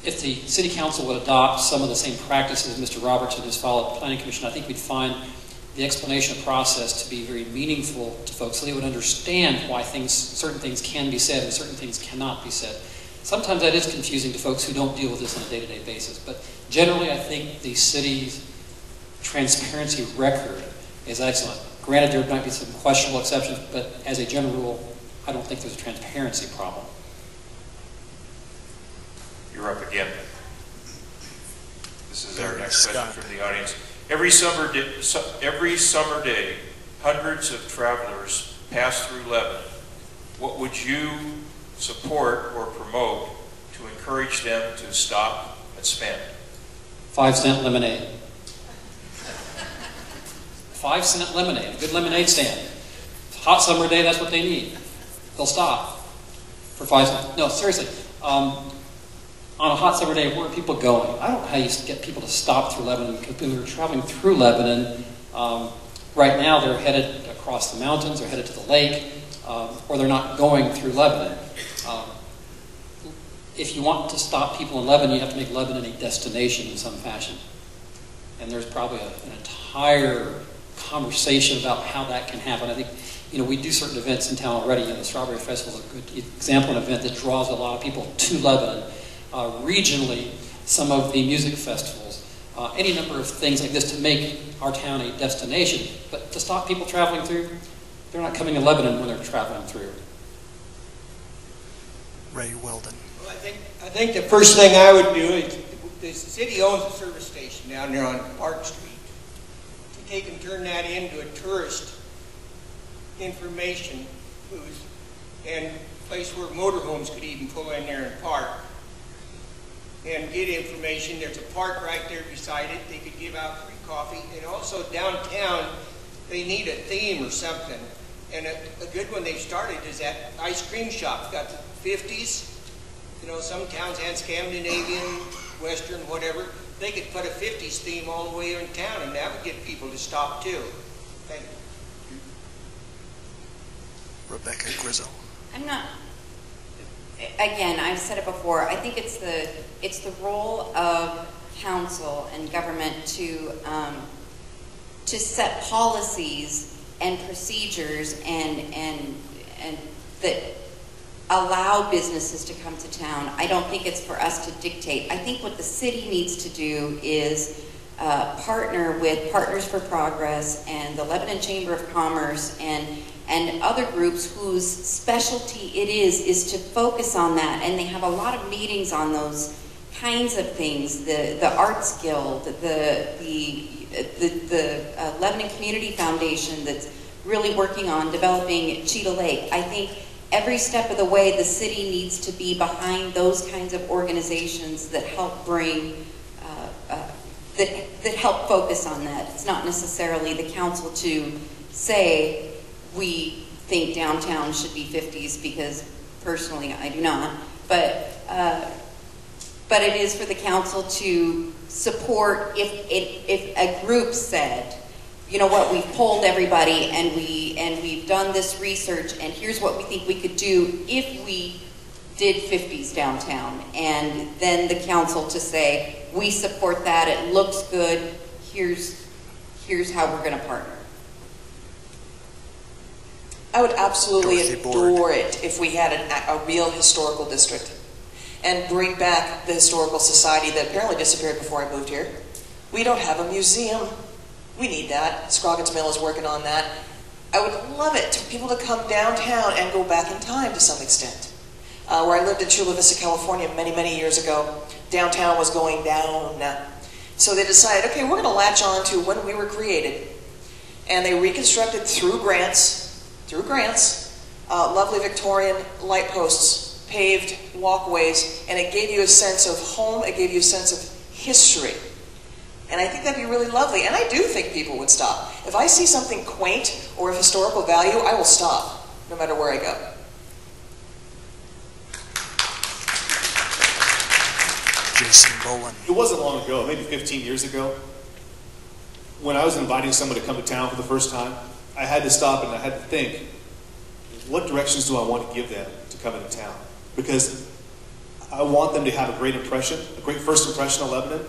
If the city council would adopt some of the same practices Mr. Robertson has followed at the planning commission, I think we'd find the explanation of process to be very meaningful to folks so they would understand why certain things can be said and certain things cannot be said. Sometimes that is confusing to folks who don't deal with this on a day-to-day basis, but generally I think the city's transparency record is excellent. Granted, there might be some questionable exceptions, but as a general rule, I don't think there's a transparency problem. You're up again. This is our next question from the audience. Every summer day, hundreds of travelers pass through Lebanon. What would you support or promote to encourage them to stop and spend? 5-cent lemonade. 5-cent lemonade, a good lemonade stand. Hot summer day, that's what they need. They'll stop for 5 cents. No, seriously. On a hot summer day, where are people going? I don't know how you get people to stop through Lebanon, because people are traveling through Lebanon. Right now, they're headed across the mountains, they're headed to the lake, or they're not going through Lebanon. If you want to stop people in Lebanon, you have to make Lebanon a destination in some fashion. And there's probably an entire conversation about how that can happen. I think, we do certain events in town already. The Strawberry Festival is a good example of an event that draws a lot of people to Lebanon. Regionally, some of the music festivals, any number of things like this to make our town a destination. But to stop people traveling through, they're not coming to Lebanon when they're traveling through. Ray Weldon. Well, I think the first thing I would do is, the city owns a service station down there on Park Street. To take and turn that into a tourist information booth and place where motorhomes could even pull in there and park and get information. There's a park right there beside it. They could give out free coffee. And also downtown, they need a theme or something. And a good one they've started is that ice cream shop. Got the 50s. Some towns had Scandinavian, Western, whatever. They could put a 50s theme all the way in town, and that would get people to stop too. Thank you. Rebecca Grizzle. I'm not. Again, I've said it before. I think it's the role of council and government to set policies and procedures and that allow businesses to come to town. I don't think it's for us to dictate. I think what the city needs to do is partner with Partners for Progress and the Lebanon Chamber of Commerce and other groups whose specialty it is to focus on that. And they have a lot of meetings on those kinds of things. The Arts Guild, the Lebanon Community Foundation that's really working on developing Cheetah Lake. I think every step of the way the city needs to be behind those kinds of organizations that help bring that help focus on that. It's not necessarily the council to say we think downtown should be 50s, because personally I do not, but it is for the council to support if a group said, you know what, we've polled everybody and we've done this research, and here's what we think we could do if we did 50s downtown, and then the council to say, we support that, it looks good, here's how we're going to partner. I would absolutely adore it if we had a real historical district and bring back the historical society that apparently disappeared before I moved here. We don't have a museum. We need that. Scroggins Mill is working on that. I would love it for people to come downtown and go back in time to some extent. Where I lived in Chula Vista, California many, many years ago, downtown was going down. So they decided, okay, we're going to latch on to when we were created. And they reconstructed through grants, lovely Victorian light posts, paved walkways, and it gave you a sense of home, it gave you a sense of history. And I think that'd be really lovely, and I do think people would stop. If I see something quaint or of historical value, I will stop, no matter where I go. Jason Bowen. It wasn't long ago, maybe 15 years ago, when I was inviting someone to come to town for the first time, I had to stop and I had to think, what directions do I want to give them to come into town? Because I want them to have a great impression, a great first impression of Lebanon.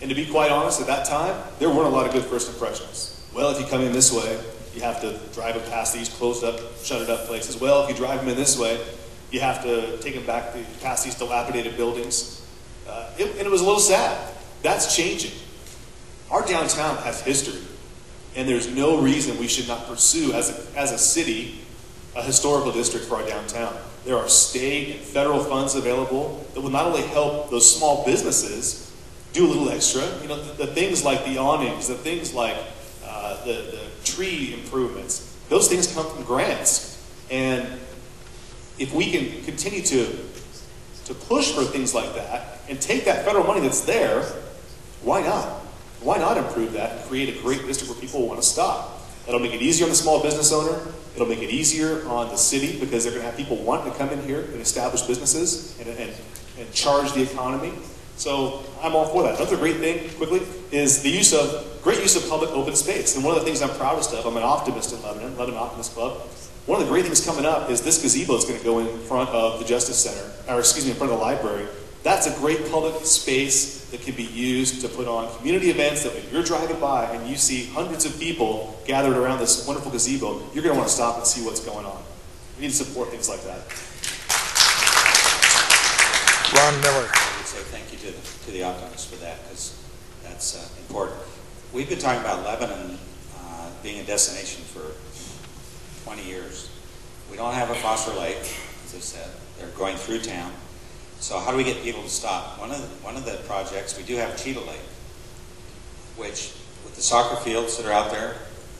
And to be quite honest, at that time, there weren't a lot of good first impressions. Well, if you come in this way, you have to drive them past these closed up, shuttered up places. Well, if you drive them in this way, you have to take them back past these dilapidated buildings. And it was a little sad. That's changing. Our downtown has history, and there's no reason we should not pursue, as a city, a historical district for our downtown. There are state and federal funds available that will not only help those small businesses do a little extra, you know, the things like the awnings, the things like the tree improvements, those things come from grants. And if we can continue to push for things like that and take that federal money that's there, why not? Why not improve that and create a great district where people want to stop? That'll make it easier on the small business owner. It'll make it easier on the city, because they're going to have people wanting to come in here and establish businesses and charge the economy. So I'm all for that. Another great thing, quickly, is the great use of public open space. And one of the things I'm proudest of, I'm an optimist in Lebanon, Lebanon Optimist Club. One of the great things coming up is this gazebo is going to go in front of the Justice Center, or excuse me, in front of the library. That's a great public space that can be used to put on community events that when you're driving by and you see hundreds of people gathered around this wonderful gazebo, you're going to want to stop and see what's going on. We need to support things like that. Ron Miller. I would say thank you to the optimists for that, because that's important. We've been talking about Lebanon being a destination for 20 years. We don't have a Foster Lake, as I said. They're going through town. So how do we get people to stop? One of the projects, we do have Cheetah Lake, which with the soccer fields that are out there,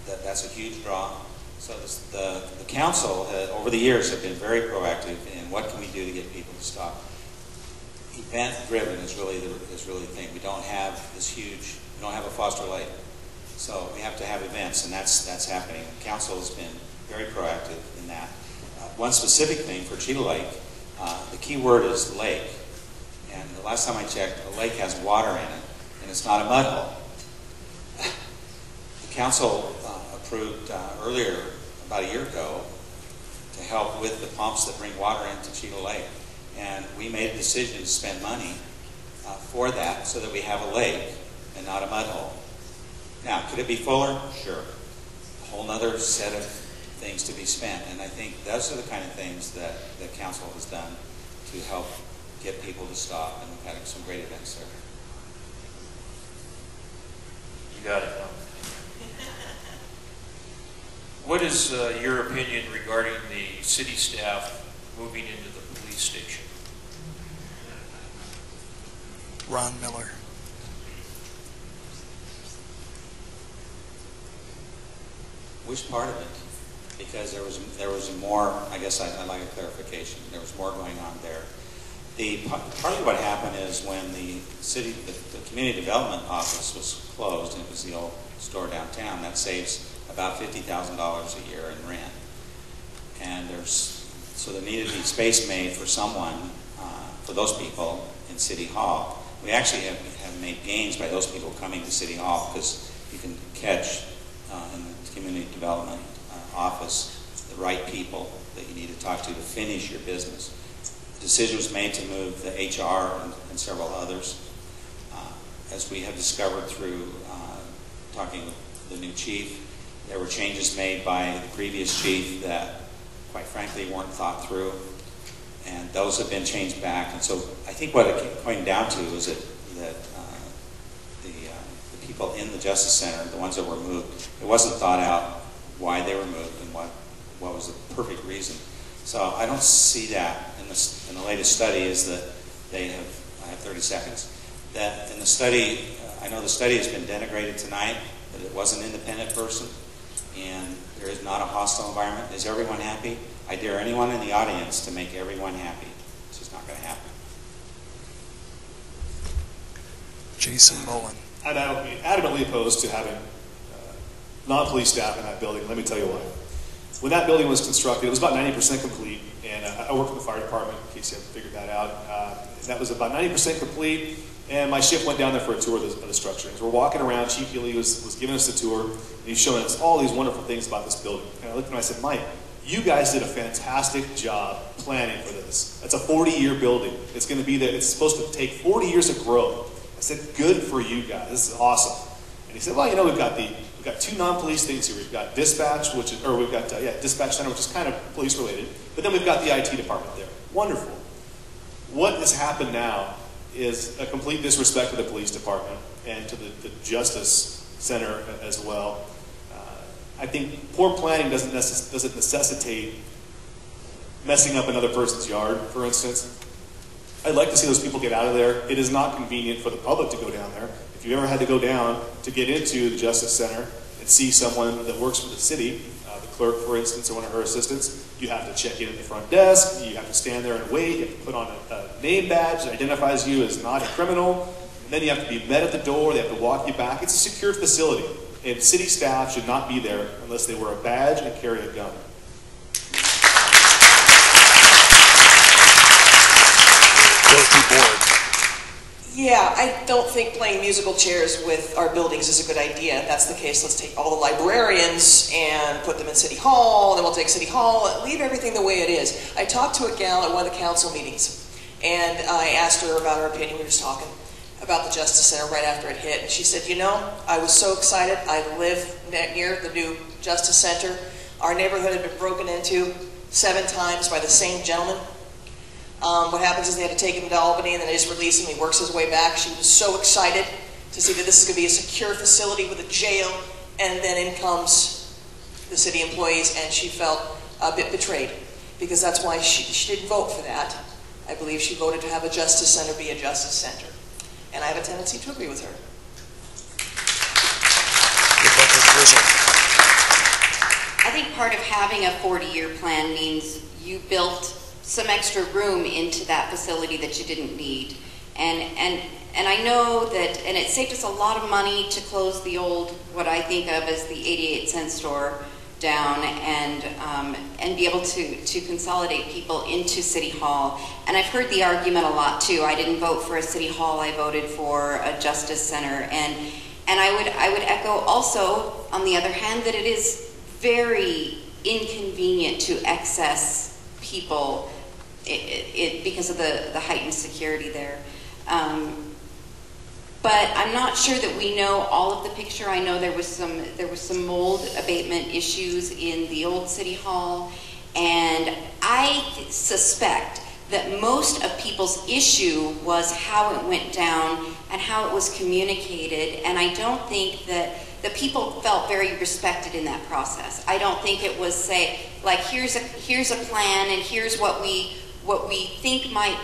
that's a huge draw. So the council over the years have been very proactive in what can we do to get people to stop. Event driven is really the thing. We don't have we don't have a Foster Lake. So we have to have events, and that's happening. The council has been very proactive in that. One specific thing for Cheetah Lake, the key word is lake. And the last time I checked, a lake has water in it, and it's not a mud hole. The council approved earlier, about a year ago, to help with the pumps that bring water into Cheetah Lake. And we made a decision to spend money for that so that we have a lake and not a mud hole. Now, could it be fuller? Sure. A whole other set of things to be spent. And I think those are the kind of things that the council has done to help get people to stop. And we've had some great events there. You got it. What is your opinion regarding the city staff moving into the police station? Ron Miller. Which part of it? Because there was more, I guess I'd like a clarification. There was more going on there. Partly what happened is when the community development office was closed, and it was the old store downtown, that saves about $50,000 a year in rent. And so there needed to be space made for someone, for those people in City Hall. We actually have made gains by those people coming to City Hall, because you can catch in the community development office the right people that you need to talk to finish your business. The decision was made to move the HR and several others. As we have discovered through talking with the new chief, there were changes made by the previous chief that, quite frankly, weren't thought through, and those have been changed back. And so I think what it came down to is that the people in the Justice Center, the ones that were moved, it wasn't thought out why they were moved and what was the perfect reason. So I don't see that in the latest study. Is that I have 30 seconds, that in the study, I know the study has been denigrated tonight, that it was an independent person, and there is not a hostile environment. Is everyone happy? I dare anyone in the audience to make everyone happy. It's just not going to happen. Jason Bowen. I'm adamantly opposed to having non-police staff in that building. Let me tell you why. When that building was constructed, it was about 90% complete, and I worked in the fire department, in case you haven't figured that out. That was about 90% complete, and my shift went down there for a tour of the structure. As we're walking around, Chief Healy was giving us the tour, and he's showing us all these wonderful things about this building. And I looked at him and I said, Mike, you guys did a fantastic job planning for this. That's a 40-year building. It's going to be there. It's supposed to take 40 years of growth. I said, good for you guys. This is awesome. And he said, well, you know, we've got two non-police things here. We've got dispatch, dispatch center, which is kind of police related. But then we've got the IT department there. Wonderful. What has happened now is a complete disrespect to the police department and to the Justice Center as well. I think poor planning doesn't necessitate messing up another person's yard, for instance. I'd like to see those people get out of there. It is not convenient for the public to go down there. If you ever had to go down to get into the Justice Center and see someone that works for the city, the clerk, for instance, or one of her assistants, you have to check in at the front desk, you have to stand there and wait, you have to put on a name badge that identifies you as not a criminal, and then you have to be met at the door, they have to walk you back. It's a secured facility, and city staff should not be there unless they wear a badge and carry a gun. Board. Yeah, I don't think playing musical chairs with our buildings is a good idea. If that's the case, let's take all the librarians and put them in City Hall, then we'll take City Hall and leave everything the way it is. I talked to a gal at one of the council meetings, and I asked her about her opinion. We were just talking about the Justice Center right after it hit, and she said, you know, I was so excited. I live near the new Justice Center. Our neighborhood had been broken into 7 times by the same gentleman. What happens is they had to take him to Albany, and then they just release him. He works his way back. She was so excited to see that this is going to be a secure facility with a jail, and then in comes the city employees, and she felt a bit betrayed, because that's why she didn't vote for that. I believe she voted to have a Justice Center be a Justice Center, and I have a tendency to agree with her. I think part of having a 40-year plan means you built some extra room into that facility that you didn't need. And I know that, and it saved us a lot of money to close the old, what I think of as the 88-cent store down, and be able to consolidate people into City Hall. And I've heard the argument a lot too. I didn't vote for a City Hall, I voted for a Justice Center. And I would echo also, on the other hand, that it is very inconvenient to access people because of the heightened security there. But I'm not sure that we know all of the picture. I know there was some mold abatement issues in the old City Hall, and I suspect that most of people's issue was how it went down and how it was communicated, and I don't think that the people felt very respected in that process. I don't think it was, say, like, here's a plan and here's what we think might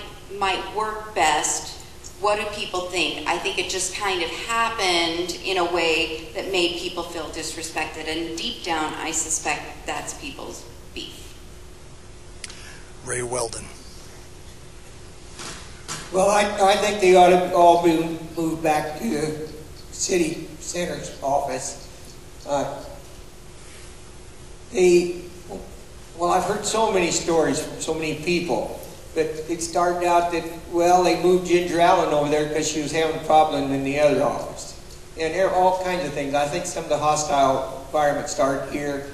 work best. What do people think? I think it just kind of happened in a way that made people feel disrespected, and deep down I suspect that's people's beef. Ray Weldon. Well, I think they ought to all be moved back to the city center's office. Well, I've heard so many stories from so many people, but it started out that, well, they moved Ginger Allen over there because she was having a problem in the other office. And there are all kinds of things. I think some of the hostile environment started here,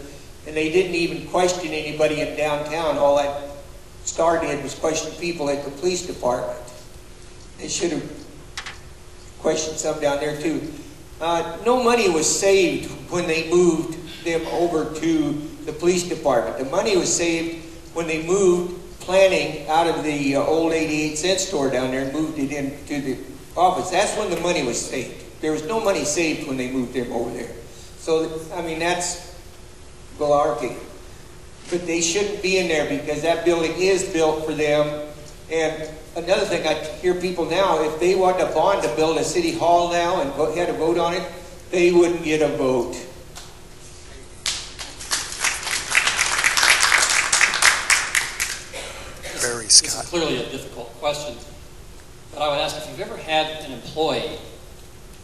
and they didn't even question anybody in downtown. All that Star did was question people at the police department. They should have questioned some down there too. No money was saved when they moved them over to the police department. The money was saved when they moved planning out of the old 88-cent store down there and moved it into the office. That's when the money was saved. There was no money saved when they moved them over there. So, I mean, that's malarkey. But they shouldn't be in there because that building is built for them. And another thing, I hear people now, if they want a bond to build a city hall now and had a vote on it, they wouldn't get a vote. Barry This Scott. is clearly a difficult question, but I would ask if you've ever had an employee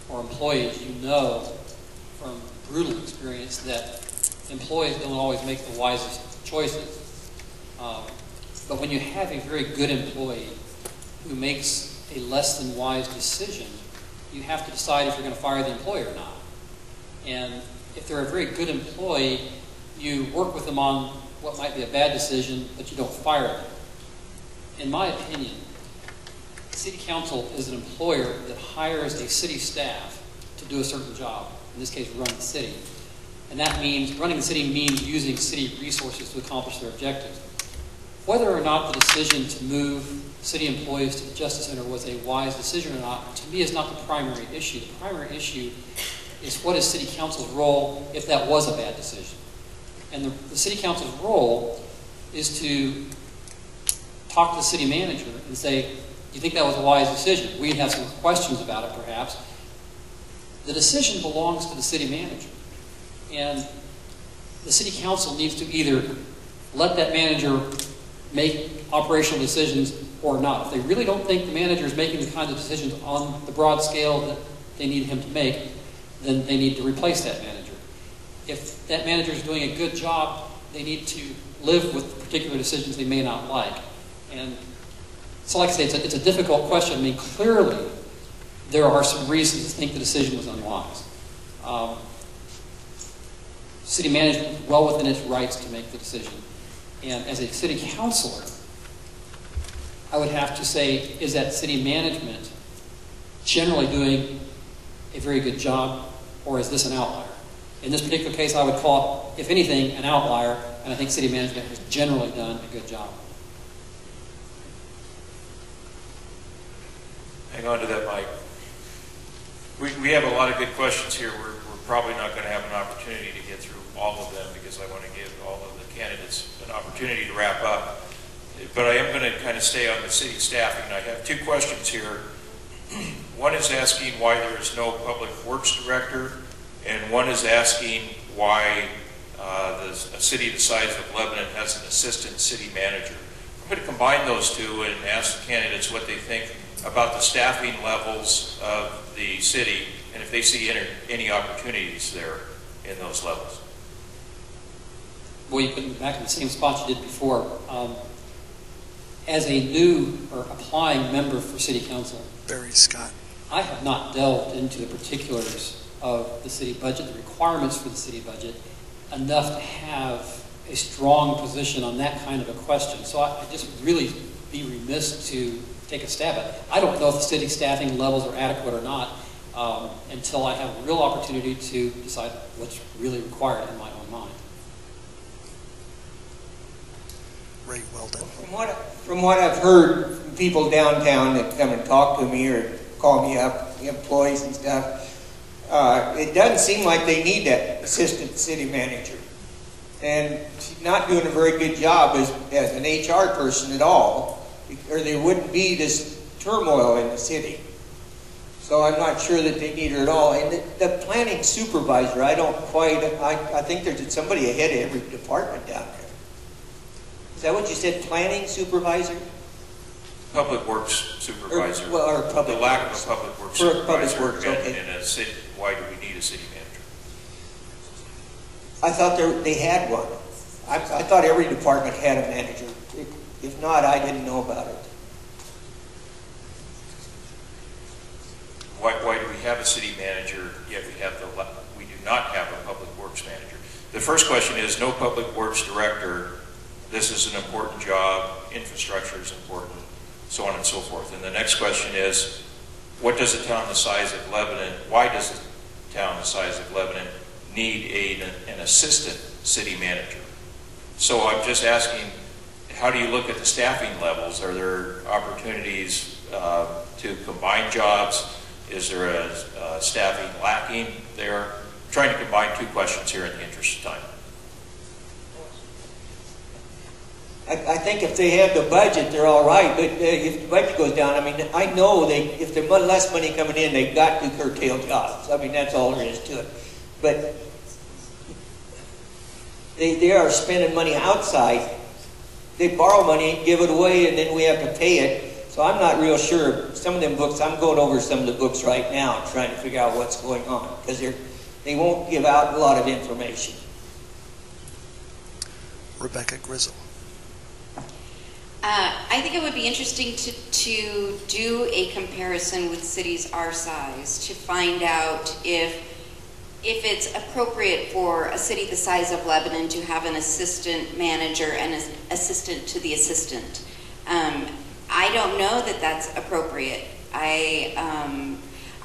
or employees you know from brutal experience that employees don't always make the wisest choices. But when you have a very good employee who makes a less than wise decision, you have to decide if you're going to fire the employee or not. And if they're a very good employee, you work with them on what might be a bad decision, but you don't fire them. In my opinion, the city council is an employer that hires a city staff to do a certain job, in this case run the city. And that means, running the city means using city resources to accomplish their objectives. Whether or not the decision to move city employees to the Justice Center was a wise decision or not, to me is not the primary issue. The primary issue is what is city council's role if that was a bad decision. And the city council's role is to talk to the city manager and say, do you think that was a wise decision? We have some questions about it perhaps. The decision belongs to the city manager. And the city council needs to either let that manager make operational decisions or not. If they really don't think the manager is making the kinds of decisions on the broad scale that they need him to make, then they need to replace that manager. If that manager is doing a good job, they need to live with particular decisions they may not like. And so like I say, it's a difficult question. I mean, clearly there are some reasons to think the decision was unwise. City management is well within its rights to make the decision. And as a city councilor, I would have to say, is that city management generally doing a very good job, or is this an outlier? In this particular case, I would call it, if anything, an outlier, and I think city management has generally done a good job. Hang on to that, Mike. We have a lot of good questions here. We're probably not going to have an opportunity to get through all of them because I want to give all of the candidates an opportunity to wrap up. But I am going to kind of stay on the city staffing. I have two questions here. One is asking why there is no public works director, and one is asking why a city the size of Lebanon has an assistant city manager. I'm going to combine those two and ask the candidates what they think about the staffing levels of the city and if they see any opportunities there in those levels. Well, you put me back in the same spot you did before. As a new or applying member for city council, Barry Scott. I have not delved into the particulars of the city budget, the requirements for the city budget, enough to have a strong position on that kind of a question. So I just really be remiss to take a stab at it. I don't know if the city staffing levels are adequate or not until I have a real opportunity to decide what's really required in my own mind. Ray Weldon. From what I've heard from people downtown that come and talk to me or call me up, employees and stuff, it doesn't seem like they need that assistant city manager. And she's not doing a very good job as an HR person at all, or there wouldn't be this turmoil in the city. So I'm not sure that they need her at all. And the planning supervisor, I think there's somebody ahead of every department down there. Is that what you said, planning supervisor? Public Works Supervisor. Or public the lack works. of a Public Works For Supervisor public works, okay. in a city. Why do we need a city manager? I thought they had one. I thought every department had a manager. If not, I didn't know about it. Why do we have a city manager, yet we do not have a Public Works manager? The first question is, no Public Works director, this is an important job, infrastructure is important, so on and so forth. And the next question is, what does a town the size of Lebanon, why does a town the size of Lebanon need an assistant city manager? So I'm just asking, how do you look at the staffing levels? Are there opportunities to combine jobs? Is there a staffing lacking there? I'm trying to combine two questions here in the interest of time. I think if they have the budget, they're all right. But if the budget goes down, I mean, I know if there's less money coming in, they've got to curtail jobs. I mean, that's all there is to it. But they are spending money outside. They borrow money, give it away, and then we have to pay it. So I'm not real sure. Some of them books, I'm going over some of the books right now, trying to figure out what's going on, because they won't give out a lot of information. Rebecca Grizzle. I think it would be interesting to do a comparison with cities our size to find out if it's appropriate for a city the size of Lebanon to have an assistant manager and an assistant to the assistant. I don't know that that's appropriate. I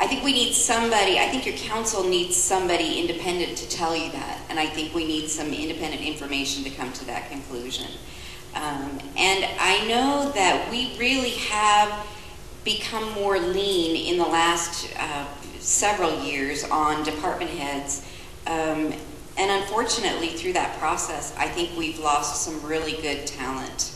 think we need somebody, I think your council needs somebody independent to tell you that, and I think we need some independent information to come to that conclusion. And I know that we really have become more lean in the last several years on department heads. And unfortunately, through that process, I think we've lost some really good talent.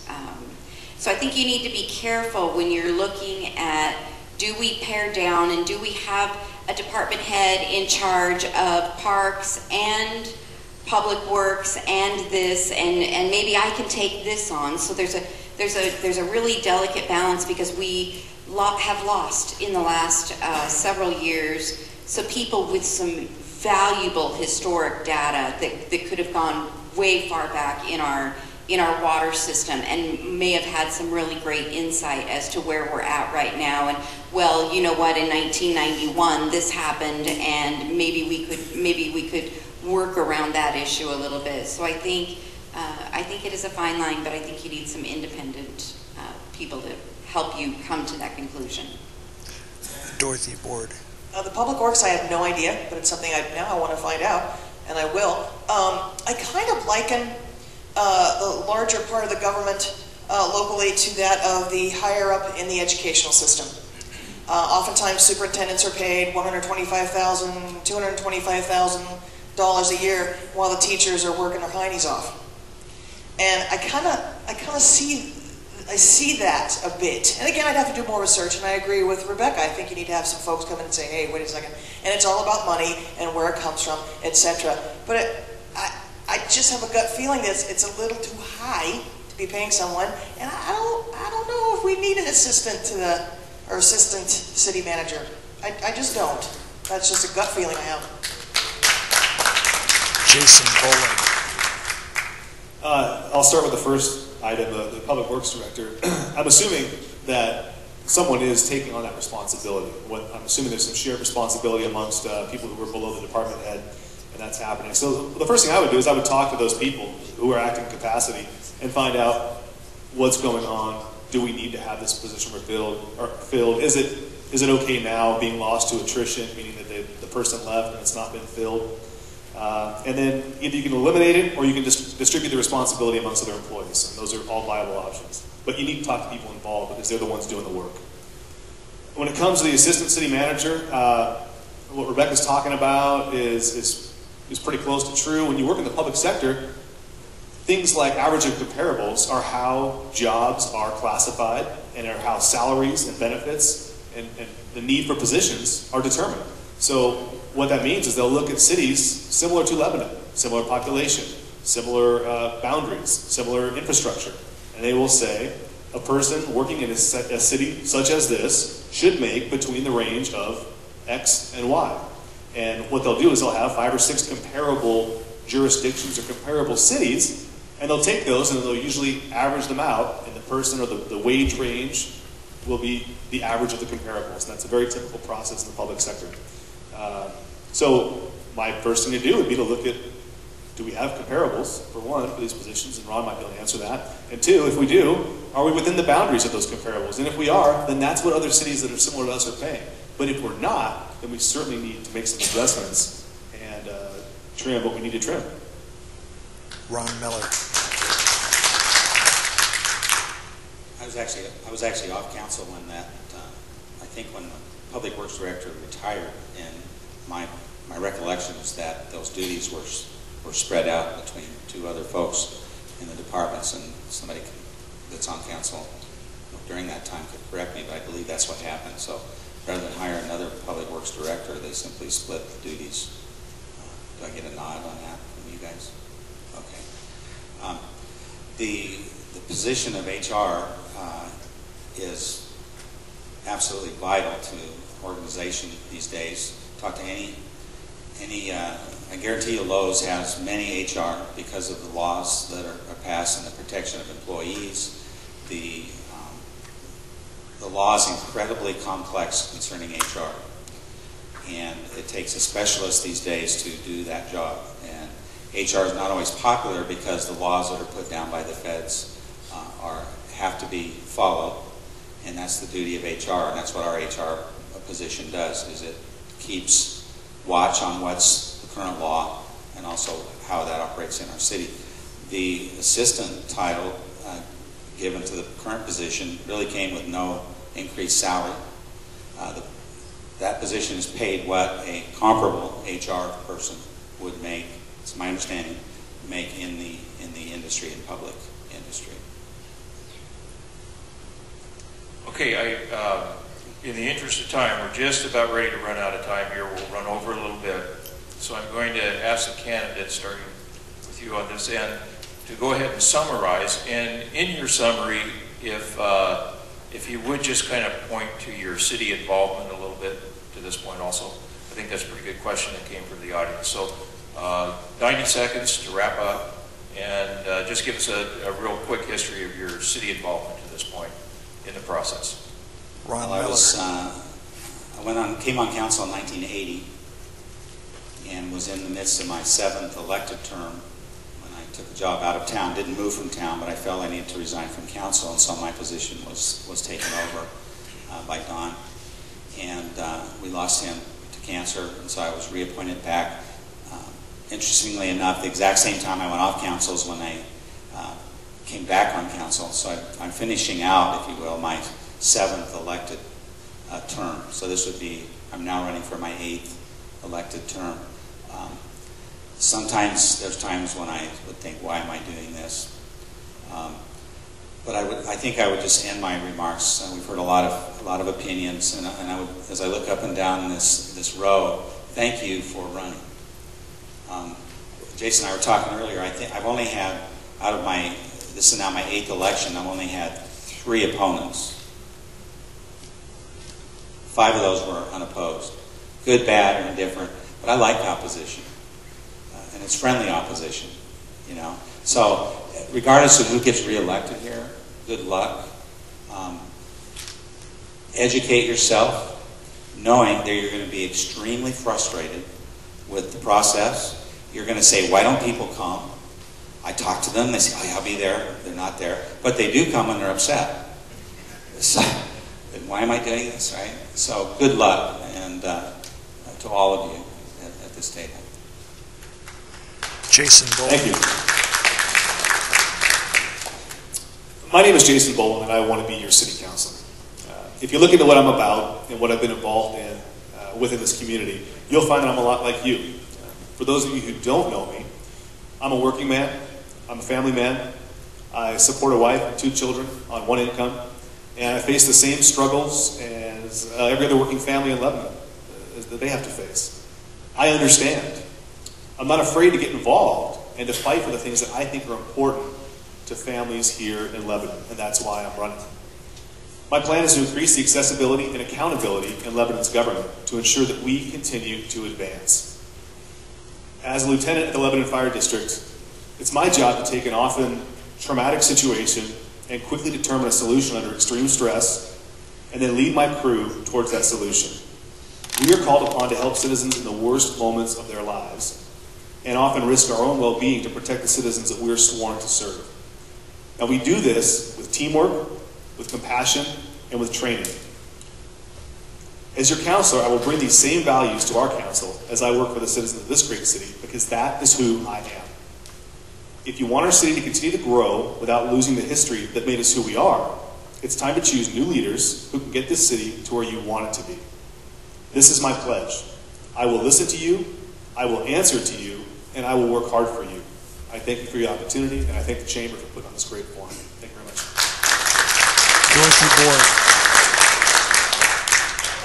So I think you need to be careful when you're looking at, do we pare down and do we have a department head in charge of parks and public works and this, and maybe I can take this on. So there's a really delicate balance, because we have lost in the last several years some people with some valuable historic data that could have gone way far back in our water system and may have had some really great insight as to where we're at right now. And well, you know what, in 1991 this happened, and maybe we could work around that issue a little bit. So I think it is a fine line, but I think you need some independent people to help you come to that conclusion. Dorothy Board. The Public Works, I have no idea, but it's something now I want to find out, and I will. I kind of liken the larger part of the government locally to that of the higher up in the educational system. Oftentimes superintendents are paid $125,000, $225,000 a year, while the teachers are working their heinies off. And I kind of see that a bit. And again, I'd have to do more research, and I agree with Rebecca. I think you need to have some folks come in and say, hey, wait a second. And it's all about money and where it comes from, etc. But I just have a gut feeling that it's a little too high to be paying someone, and I don't know if we need an assistant or assistant city manager. I just don't. That's just a gut feeling I have. Jason Bowling. I'll start with the first item, the Public Works Director. I'm assuming that someone is taking on that responsibility. I'm assuming there's some shared responsibility amongst people who are below the department head, and that's happening. So the first thing I would do is I would talk to those people who are acting in capacity and find out what's going on. Do we need to have this position filled? Is it okay now being lost to attrition, meaning that the person left and it's not been filled? And then either you can eliminate it or you can just distribute the responsibility amongst other employees. And those are all viable options. But you need to talk to people involved because they're the ones doing the work. When it comes to the assistant city manager, what Rebecca's talking about is pretty close to true. When you work in the public sector, things like average and comparables are how jobs are classified and are how salaries and benefits and the need for positions are determined. So what that means is they'll look at cities similar to Lebanon, similar population, similar boundaries, similar infrastructure, and they will say, a person working in a city such as this should make between the range of X and Y. And what they'll do is they'll have 5 or 6 comparable jurisdictions or comparable cities, and they'll take those and they'll usually average them out, and the person or the wage range will be the average of the comparables. And that's a very typical process in the public sector. So my first thing to do would be to look at, do we have comparables, for one, for these positions, and Ron might be able to answer that. And two, if we do, are we within the boundaries of those comparables? And if we are, then that's what other cities that are similar to us are paying. But if we're not, then we certainly need to make some adjustments and trim what we need to trim. Ron Miller. I was actually off council when that, I think when the Public Works Director retired, and my recollection is that those duties were spread out between 2 other folks in the departments, and somebody that's on council during that time could correct me, but I believe that's what happened. So rather than hire another Public Works Director, they simply split the duties. Do I get a nod on that from you guys? Okay. The position of HR is absolutely vital to organization these days. Talk to any I guarantee you Lowe's has many HR because of the laws that are passed and the protection of employees. The law is incredibly complex concerning HR, and it takes a specialist these days to do that job. And HR is not always popular because the laws that are put down by the feds have to be followed, and that's the duty of HR, and that's what our HR position does, is it keeps watch on what's the current law and also how that operates in our city. The assistant title given to the current position really came with no increased salary. That position is paid what a comparable HR person would make, it's my understanding, make in the industry, in public industry. Okay, in the interest of time, we're just about ready to run out of time here. We'll run over a little bit. So I'm going to ask the candidates, starting with you on this end, to go ahead and summarize. And in your summary, if you would just kind of point to your city involvement a little bit to this point also. I think that's a pretty good question that came from the audience. So 90 seconds to wrap up, and just give us a real quick history of your city involvement to this point in the process. Ron Well, Miller. I came on council in 1980 and was in the midst of my 7th elected term when I took a job out of town. Didn't move from town, but I felt I needed to resign from council, and so my position was taken over by Don. And we lost him to cancer, and so I was reappointed back. Interestingly enough, the exact same time I went off council is when I came back on council. So I'm finishing out, if you will, my 7th elected term. So this would be, I'm now running for my 8th elected term. Sometimes there's times when I would think, why am I doing this? But I think I would just end my remarks. We've heard a lot of opinions, and I would, as I look up and down this row, thank you for running. Jason and I were talking earlier. I think I've only had, out of my, this is now my 8th election, I've only had 3 opponents. 5 of those were unopposed. Good, bad, or indifferent. But I like opposition. And it's friendly opposition, you know. So regardless of who gets reelected here, good luck. Educate yourself, knowing that you're going to be extremely frustrated with the process. You're going to say, why don't people come? I talk to them, they say, oh yeah, I'll be there. They're not there. But they do come when they're upset. So, why am I doing this, right? So good luck, and to all of you at this table. Jason Boland. Thank you. My name is Jason Boland, and I want to be your city councilor. If you look into what I'm about and what I've been involved in within this community, you'll find that I'm a lot like you. For those of you who don't know me, I'm a working man. I'm a family man. I support a wife and 2 children on 1 income, and I face the same struggles as every other working family in Lebanon that they have to face. I understand. I'm not afraid to get involved and to fight for the things that I think are important to families here in Lebanon, and that's why I'm running. My plan is to increase the accessibility and accountability in Lebanon's government to ensure that we continue to advance. As a lieutenant at the Lebanon Fire District, it's my job to take an often traumatic situation and quickly determine a solution under extreme stress, and then lead my crew towards that solution. We are called upon to help citizens in the worst moments of their lives, and often risk our own well-being to protect the citizens that we are sworn to serve. Now, we do this with teamwork, with compassion, and with training. As your counselor, I will bring these same values to our council as I work for the citizens of this great city, because that is who I am. If you want our city to continue to grow without losing the history that made us who we are, it's time to choose new leaders who can get this city to where you want it to be. This is my pledge. I will listen to you, I will answer to you, and I will work hard for you. I thank you for your opportunity, and I thank the Chamber for putting on this great forum. Thank you very much. Dorothy Board.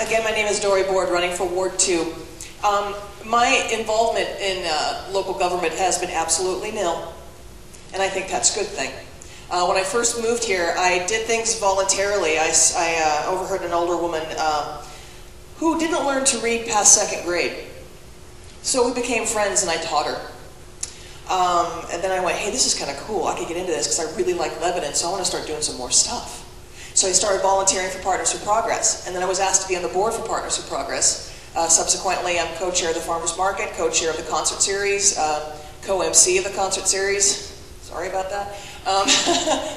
Again, my name is Dory Board, running for Ward 2. My involvement in local government has been absolutely nil, and I think that's a good thing. When I first moved here, I did things voluntarily. I overheard an older woman who didn't learn to read past second grade. So we became friends, and I taught her. And then I went, hey, this is kind of cool. I could get into this because I really like Lebanon, so I want to start doing some more stuff. So I started volunteering for Partners for Progress, and then I was asked to be on the board for Partners for Progress. Subsequently, I'm co-chair of the Farmers Market, co-chair of the concert series, co-MC of the concert series. Sorry about that.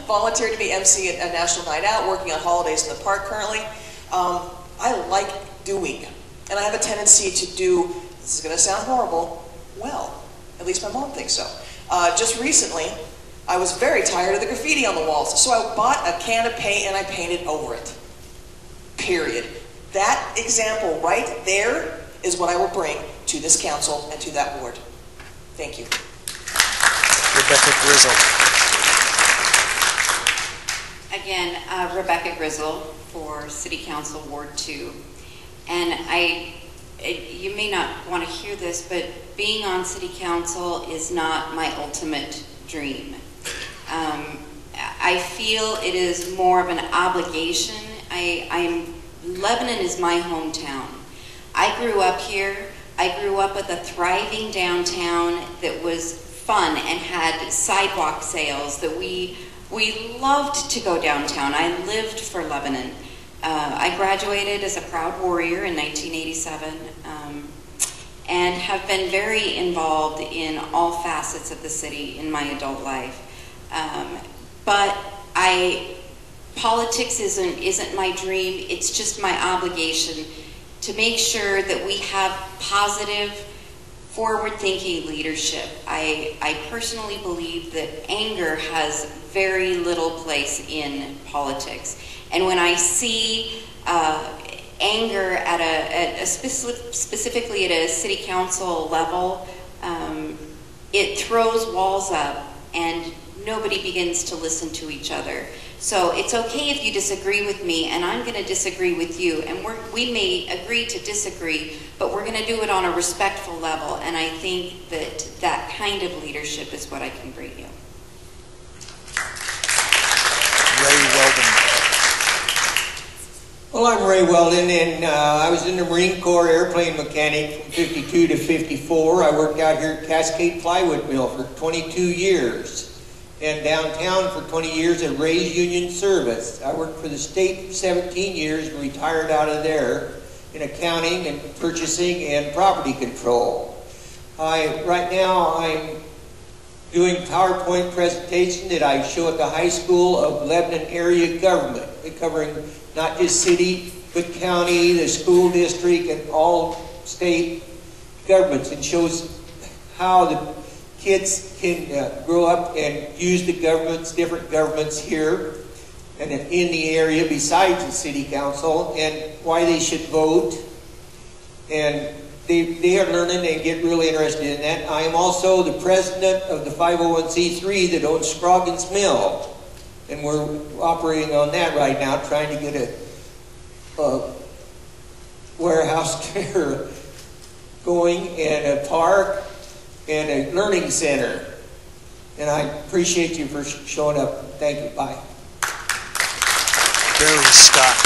Volunteered to be MC at a National Night Out, working on holidays in the park currently. I like doing, and I have a tendency to do, this is going to sound horrible, well. At least my mom thinks so. Just recently, I was very tired of the graffiti on the walls, so I bought a can of paint and I painted over it. Period. That example right there is what I will bring to this council and to that ward. Thank you. Rebecca Grizzle. Again, Rebecca Grizzle for City Council Ward 2. And you may not want to hear this, but being on City Council is not my ultimate dream. I feel it is more of an obligation. Lebanon is my hometown. I grew up here. I grew up with a thriving downtown that was fun and had sidewalk sales that we loved to go downtown. I lived for Lebanon. I graduated as a Proud Warrior in 1987 and have been very involved in all facets of the city in my adult life. But politics isn't my dream. It's just my obligation to make sure that we have positive, forward-thinking leadership. I personally believe that anger has very little place in politics. And when I see anger at specifically at a city council level, it throws walls up and nobody begins to listen to each other. So it's okay if you disagree with me, and I'm going to disagree with you, and we may agree to disagree, but we're going to do it on a respectful level, and I think that that kind of leadership is what I can bring you. Ray Weldon. Well, I'm Ray Weldon, and I was in the Marine Corps airplane mechanic from 52 to 54. I worked out here at Cascade Plywood Mill for 22 years. And downtown for 20 years at Ray's Union Service. I worked for the state for 17 years and retired out of there in accounting and purchasing and property control. Right now I'm doing PowerPoint presentation that I show at the High School of Lebanon area government, covering not just city, but county, the school district, and all state governments, and shows how the kids can grow up and use the governments, different governments here and in the area besides the city council, and why they should vote. And they are learning and get really interested in that. I am also the president of the 501c3 that owns Scroggins Mill, and we're operating on that right now, trying to get a warehouse there going and a park and a learning center. and I appreciate you for showing up. Thank you. Bye. Barry Scott.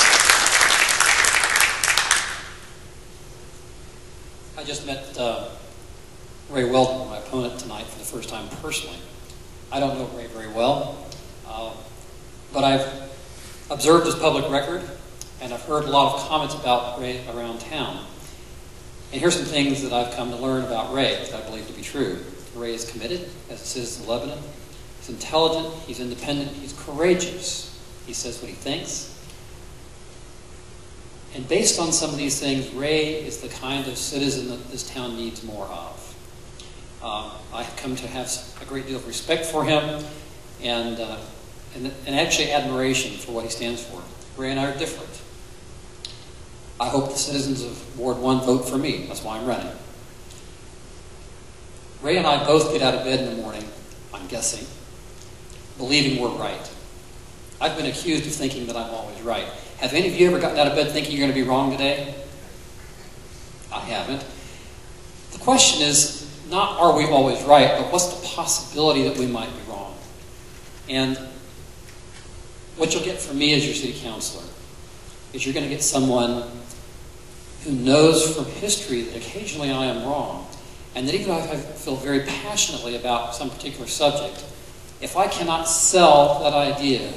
I just met Ray Weldon, my opponent tonight, for the first time personally. I don't know Ray very well, but I've observed his public record, and I've heard a lot of comments about Ray around town. And here's some things that I've come to learn about Ray that I believe to be true. Ray is committed as a citizen of Lebanon. He's intelligent, he's independent, he's courageous. He says what he thinks. And based on some of these things, Ray is the kind of citizen that this town needs more of. I've come to have a great deal of respect for him and actually admiration for what he stands for. Ray and I are different. I hope the citizens of Ward 1 vote for me. That's why I'm running. Ray and I both get out of bed in the morning, I'm guessing, believing we're right. I've been accused of thinking that I'm always right. Have any of you ever gotten out of bed thinking you're going to be wrong today? I haven't. The question is not are we always right, but what's the possibility that we might be wrong? And what you'll get from me as your city councilor is you're going to get someone who knows from history that occasionally I am wrong, and that even if I feel very passionately about some particular subject, if I cannot sell that idea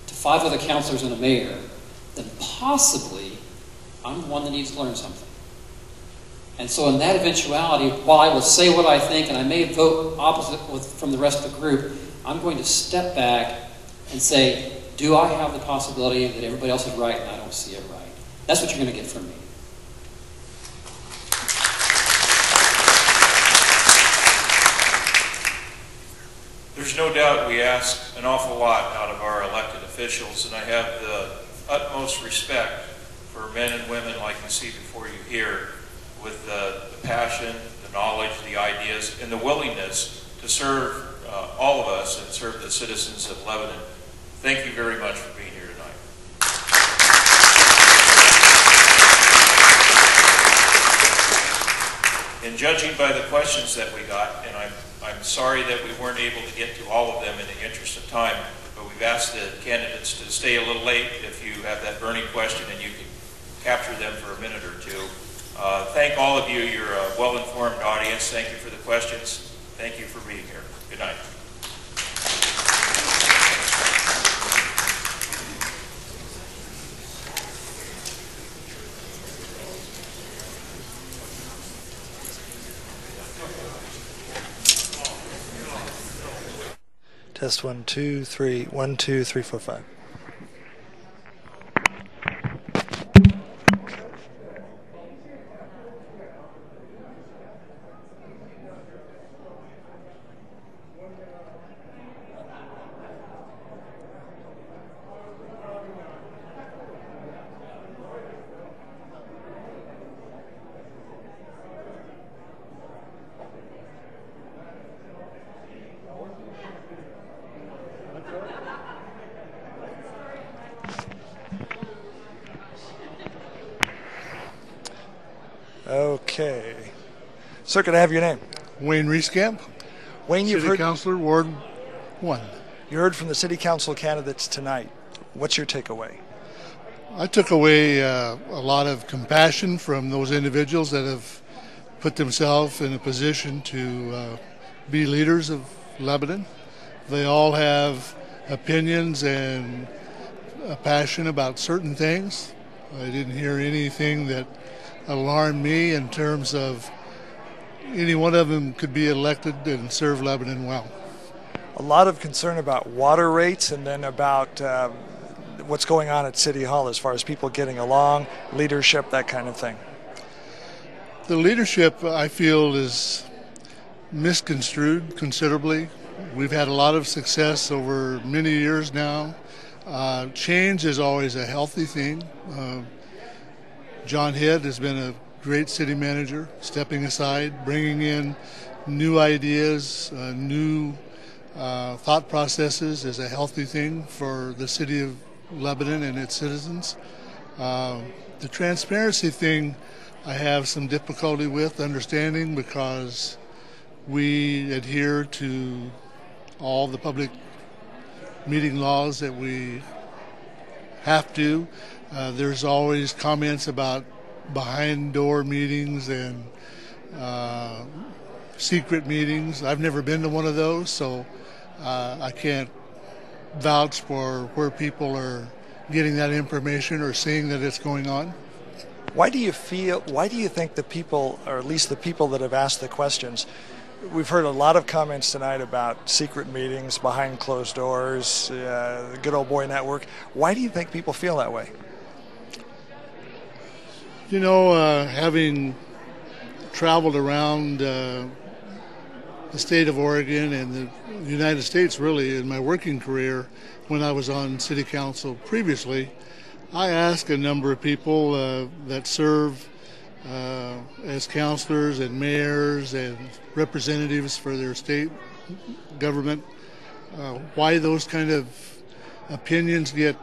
to 5 other councilors and a mayor, then possibly I'm the one that needs to learn something. And so in that eventuality, while I will say what I think and I may vote opposite from the rest of the group, I'm going to step back and say, do I have the possibility that everybody else is right and I don't see it right? That's what you're going to get from me. There's no doubt we ask an awful lot out of our elected officials, and I have the utmost respect for men and women like you see before you here, with the passion, the knowledge, the ideas, and the willingness to serve all of us and serve the citizens of Lebanon. Thank you very much for being here tonight. And judging by the questions that we got, and I'm sorry that we weren't able to get to all of them in the interest of time, but we've asked the candidates to stay a little late if you have that burning question and you can capture them for a minute or two. Thank all of you. You're a well-informed audience. Thank you for the questions. Thank you for being here. Good night. Test 1, 2, 3. 1, 2, 3, 4, 5. Okay. Sir, can I have your name? Wayne Reeskamp, Wayne, you've City heard, Councilor, Ward 1. you heard from the city council candidates tonight. What's your takeaway? I took away a lot of compassion from those individuals that have put themselves in a position to be leaders of Lebanon. They all have opinions and a passion about certain things. I didn't hear anything that alarmed me in terms of any one of them could be elected and serve Lebanon well. A lot of concern about water rates and then about what's going on at City Hall as far as people getting along, leadership, that kind of thing. The leadership, I feel, is misconstrued considerably. We've had a lot of success over many years now. Change is always a healthy thing. John Head has been a great city manager, stepping aside, bringing in new ideas, new thought processes is a healthy thing for the city of Lebanon and its citizens. The transparency thing I have some difficulty with understanding because we adhere to all the public meeting laws that we have to. There's always comments about behind door meetings and secret meetings. I've never been to one of those, so I can't vouch for where people are getting that information or seeing that it's going on. Why do you think the people, or at least the people that have asked the questions, we've heard a lot of comments tonight about secret meetings, behind closed doors, the good old boy network. Why do you think people feel that way? You know, having traveled around the state of Oregon and the United States really in my working career when I was on city council previously, I asked a number of people that serve as counselors and mayors and representatives for their state government why those kind of opinions get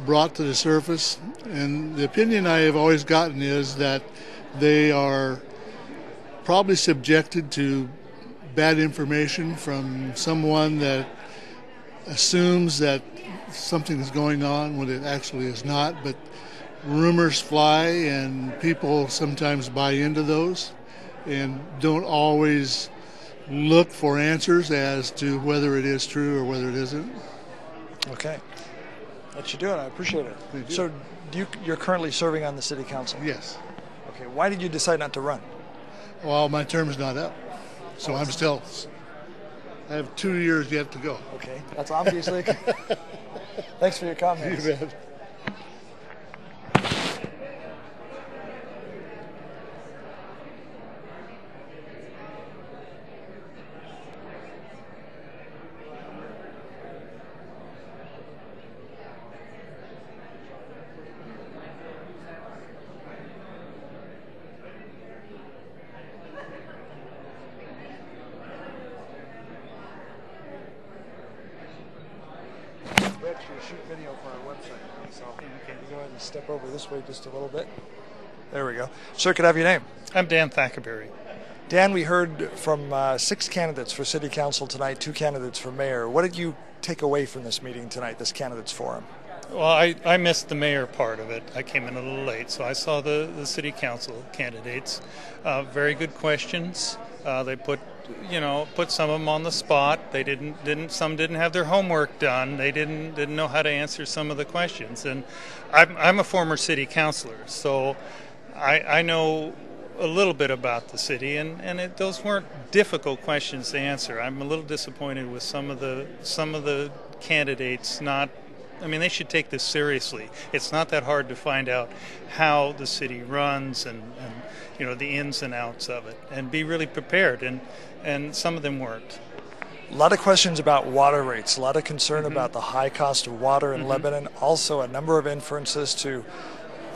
brought to the surface. And the opinion I have always gotten is that they are probably subjected to bad information from someone that assumes that something is going on when it actually is not, but rumors fly and people sometimes buy into those and don't always look for answers as to whether it is true or whether it isn't. Okay. What you doing? I appreciate it. So you're currently serving on the city council? Yes. Okay. Why did you decide not to run? Well, my term's not up, so I have 2 years yet to go. Okay. That's obviously. Thanks for your comments. You bet. We actually shoot video for our website, so okay. Go ahead and step over this way just a little bit. There we go. Sir, could I have your name? I'm Dan Thackerberry. Dan, we heard from 6 candidates for city council tonight, 2 candidates for mayor. What did you take away from this meeting tonight, this candidates forum? Well, I missed the mayor part of it. I came in a little late, so I saw the city council candidates. Very good questions. They put some of them on the spot. Some didn't have their homework done. They didn't know how to answer some of the questions. And I'm a former city councilor, so I know a little bit about the city, and those weren't difficult questions to answer. I'm a little disappointed with some of the candidates not. I mean, they should take this seriously. It's not that hard to find out how the city runs and the ins and outs of it, and be really prepared. And some of them weren't. A lot of questions about water rates, a lot of concern about the high cost of water in Lebanon, also a number of inferences to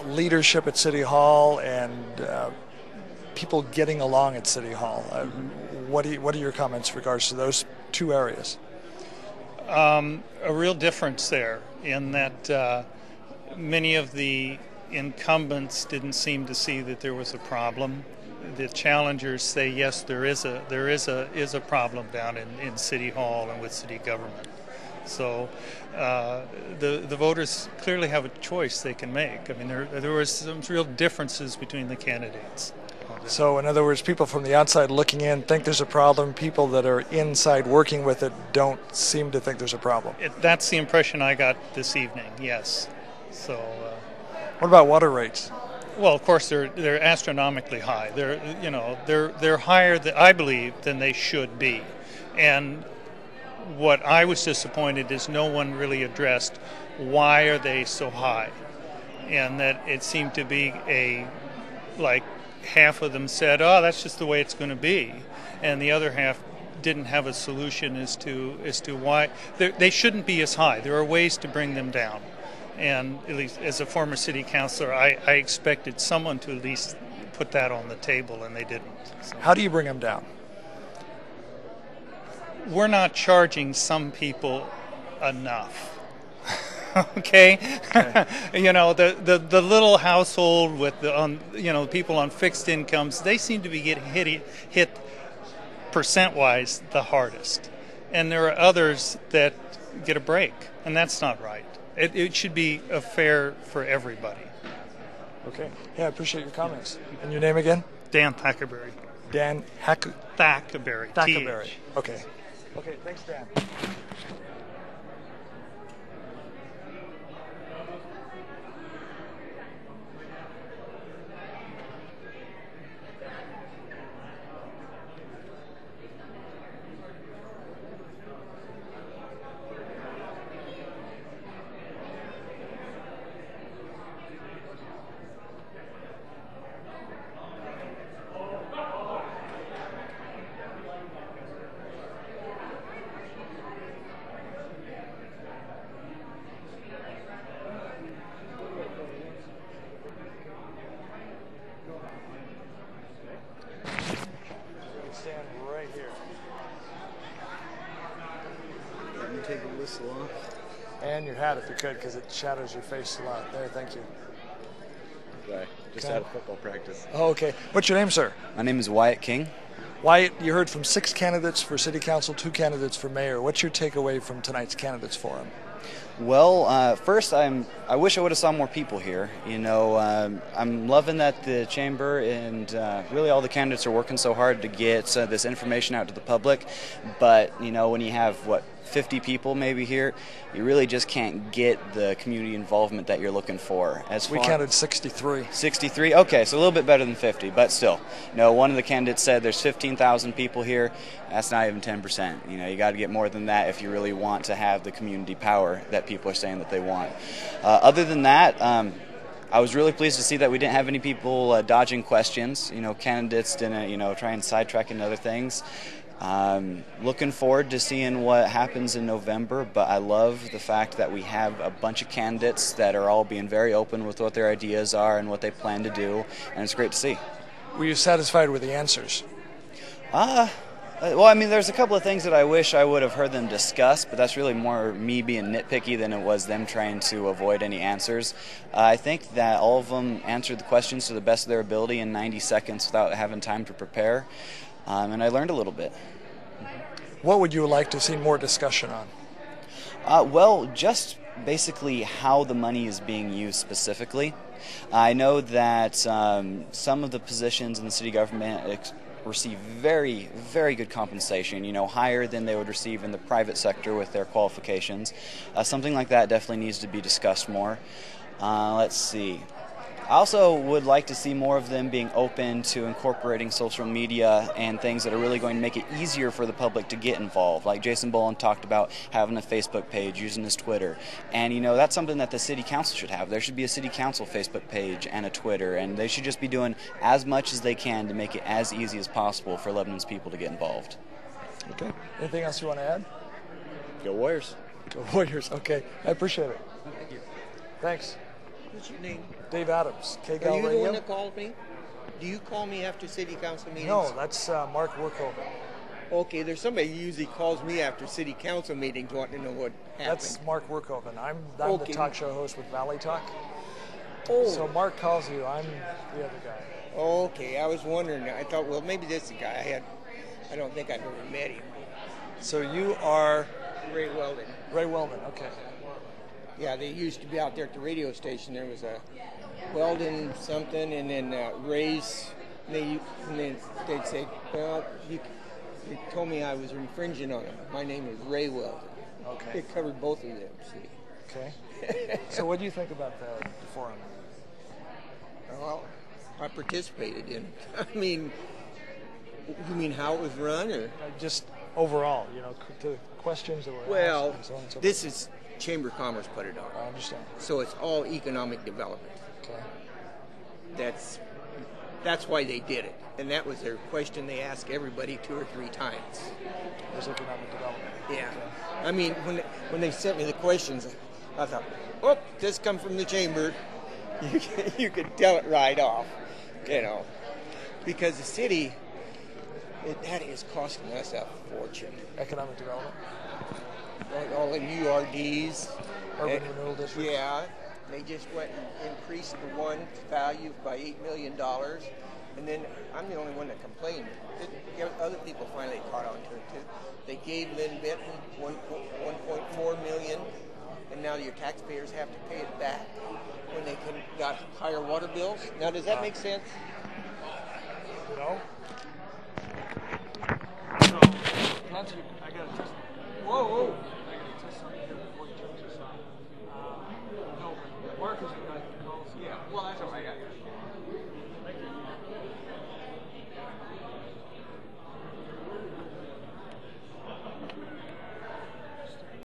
leadership at City Hall and people getting along at City Hall. What are your comments in regards to those 2 areas? A real difference there in that many of the incumbents didn't seem to see that there was a problem. The challengers say yes, there is a problem down in City Hall and with city government. So the voters clearly have a choice they can make. I mean, there was some real differences between the candidates. So, in other words, people from the outside looking in think there's a problem. People that are inside working with it don't seem to think there's a problem. That's the impression I got this evening. Yes. So. What about water rates? Well, of course, they're astronomically high. They're higher, I believe, than they should be. And what I was disappointed is no one really addressed why are they so high, and that it seemed to be half of them said, "Oh, that's just the way it's going to be," and the other half didn't have a solution as to why they shouldn't be as high. There are ways to bring them down. And at least as a former city councilor, I expected someone to at least put that on the table, and they didn't. So. How do you bring them down? We're not charging some people enough. Okay? the little household with people on fixed incomes, they seem to be getting hit percent-wise the hardest. and there are others that get a break, and that's not right. It should be fair for everybody. Okay. Yeah, I appreciate your comments. And your name again? Dan Thackerberry. Dan Thackerberry. Thackerberry. TH. Okay. Okay, thanks, Dan. Stand right here. Let me take the whistle off. And your hat if you could, because it shadows your face a lot. There, thank you. Sorry, just Okay. out of football practice. Oh, okay. What's your name, sir? My name is Wyatt King. Wyatt, you heard from 6 candidates for city council, 2 candidates for mayor. What's your takeaway from tonight's candidates forum? Well, first, I wish I would have saw more people here. You know, I'm loving that the chamber and really all the candidates are working so hard to get this information out to the public. But you know, when you have 50 people maybe here, you really just can't get the community involvement that you're looking for. We counted 63. 63? Okay, so a little bit better than 50, but still. You know, one of the candidates said there's 15,000 people here. That's not even 10%. You know, you got to get more than that if you really want to have the community power that people are saying that they want. Other than that, I was really pleased to see that we didn't have any people dodging questions. You know, candidates didn't, try and sidetrack into other things. Looking forward to seeing what happens in November, but I love the fact that we have a bunch of candidates that are all being very open with what their ideas are and what they plan to do, and it's great to see. Were you satisfied with the answers? Well, I mean, there's a couple of things that I wish I would have heard them discuss, but that's really more me being nitpicky than it was them trying to avoid any answers. I think that all of them answered the questions to the best of their ability in 90 seconds without having time to prepare, and I learned a little bit. What would you like to see more discussion on? Well, just basically how the money is being used specifically. I know that some of the positions in the city government receive very, very good compensation, higher than they would receive in the private sector with their qualifications. Something like that definitely needs to be discussed more. Let's see. I also would like to see more of them being open to incorporating social media and things that are really going to make it easier for the public to get involved. Like Jason Boland talked about having a Facebook page, using his Twitter. And, that's something that the city council should have. There should be a city council Facebook page and a Twitter, and they should just be doing as much as they can to make it as easy as possible for Lebanon's people to get involved. Okay. Anything else you want to add? Go Warriors. Go Warriors. Okay. I appreciate it. Thank you. Thanks. What's your name? Dave Adams, Are KGAL you the Radio. one that called me? Do you call me after city council meetings? No, that's Mark Workover. Okay, there's somebody who usually calls me after city council meetings wanting to know what happened. That's Mark Workoven. I'm Okay. the talk show host with Valley Talk. Oh. So Mark calls you. I'm the other guy. Okay, I was wondering. I thought, well, maybe this is the guy. I don't think I've ever met him. So you are Ray Weldon. Ray Wellman. Okay. Yeah, they used to be out there at the radio station. There was a Weldon something, and then Ray's. And then they'd say, well, they told me I was infringing on him. My name is Ray Weldon. Okay. It covered both of them, see. Okay. So what do you think about the forum? Well, I participated in it. I mean, you mean how it was run, or? Just overall, the questions that were Well, asked and so on and so this is Chamber of Commerce put it forth. I on. understand. So it's all economic development. Okay. That's why they did it. And that was their question they asked everybody 2 or 3 times. There's economic development. Yeah. I mean, when they sent me the questions, I thought, oh, this come from the chamber. You could tell it right off, because the city, that is costing us a fortune. Economic development. All the URDs. Urban renewal districts. Yeah. They just went and increased the one value by $8 million. And then I'm the only one that complained. Other people finally caught on to it too. They gave Lynn Benton 1.4 million, and now your taxpayers have to pay it back when they got higher water bills. Now, does that make sense? No. So, I got to just. Whoa, whoa.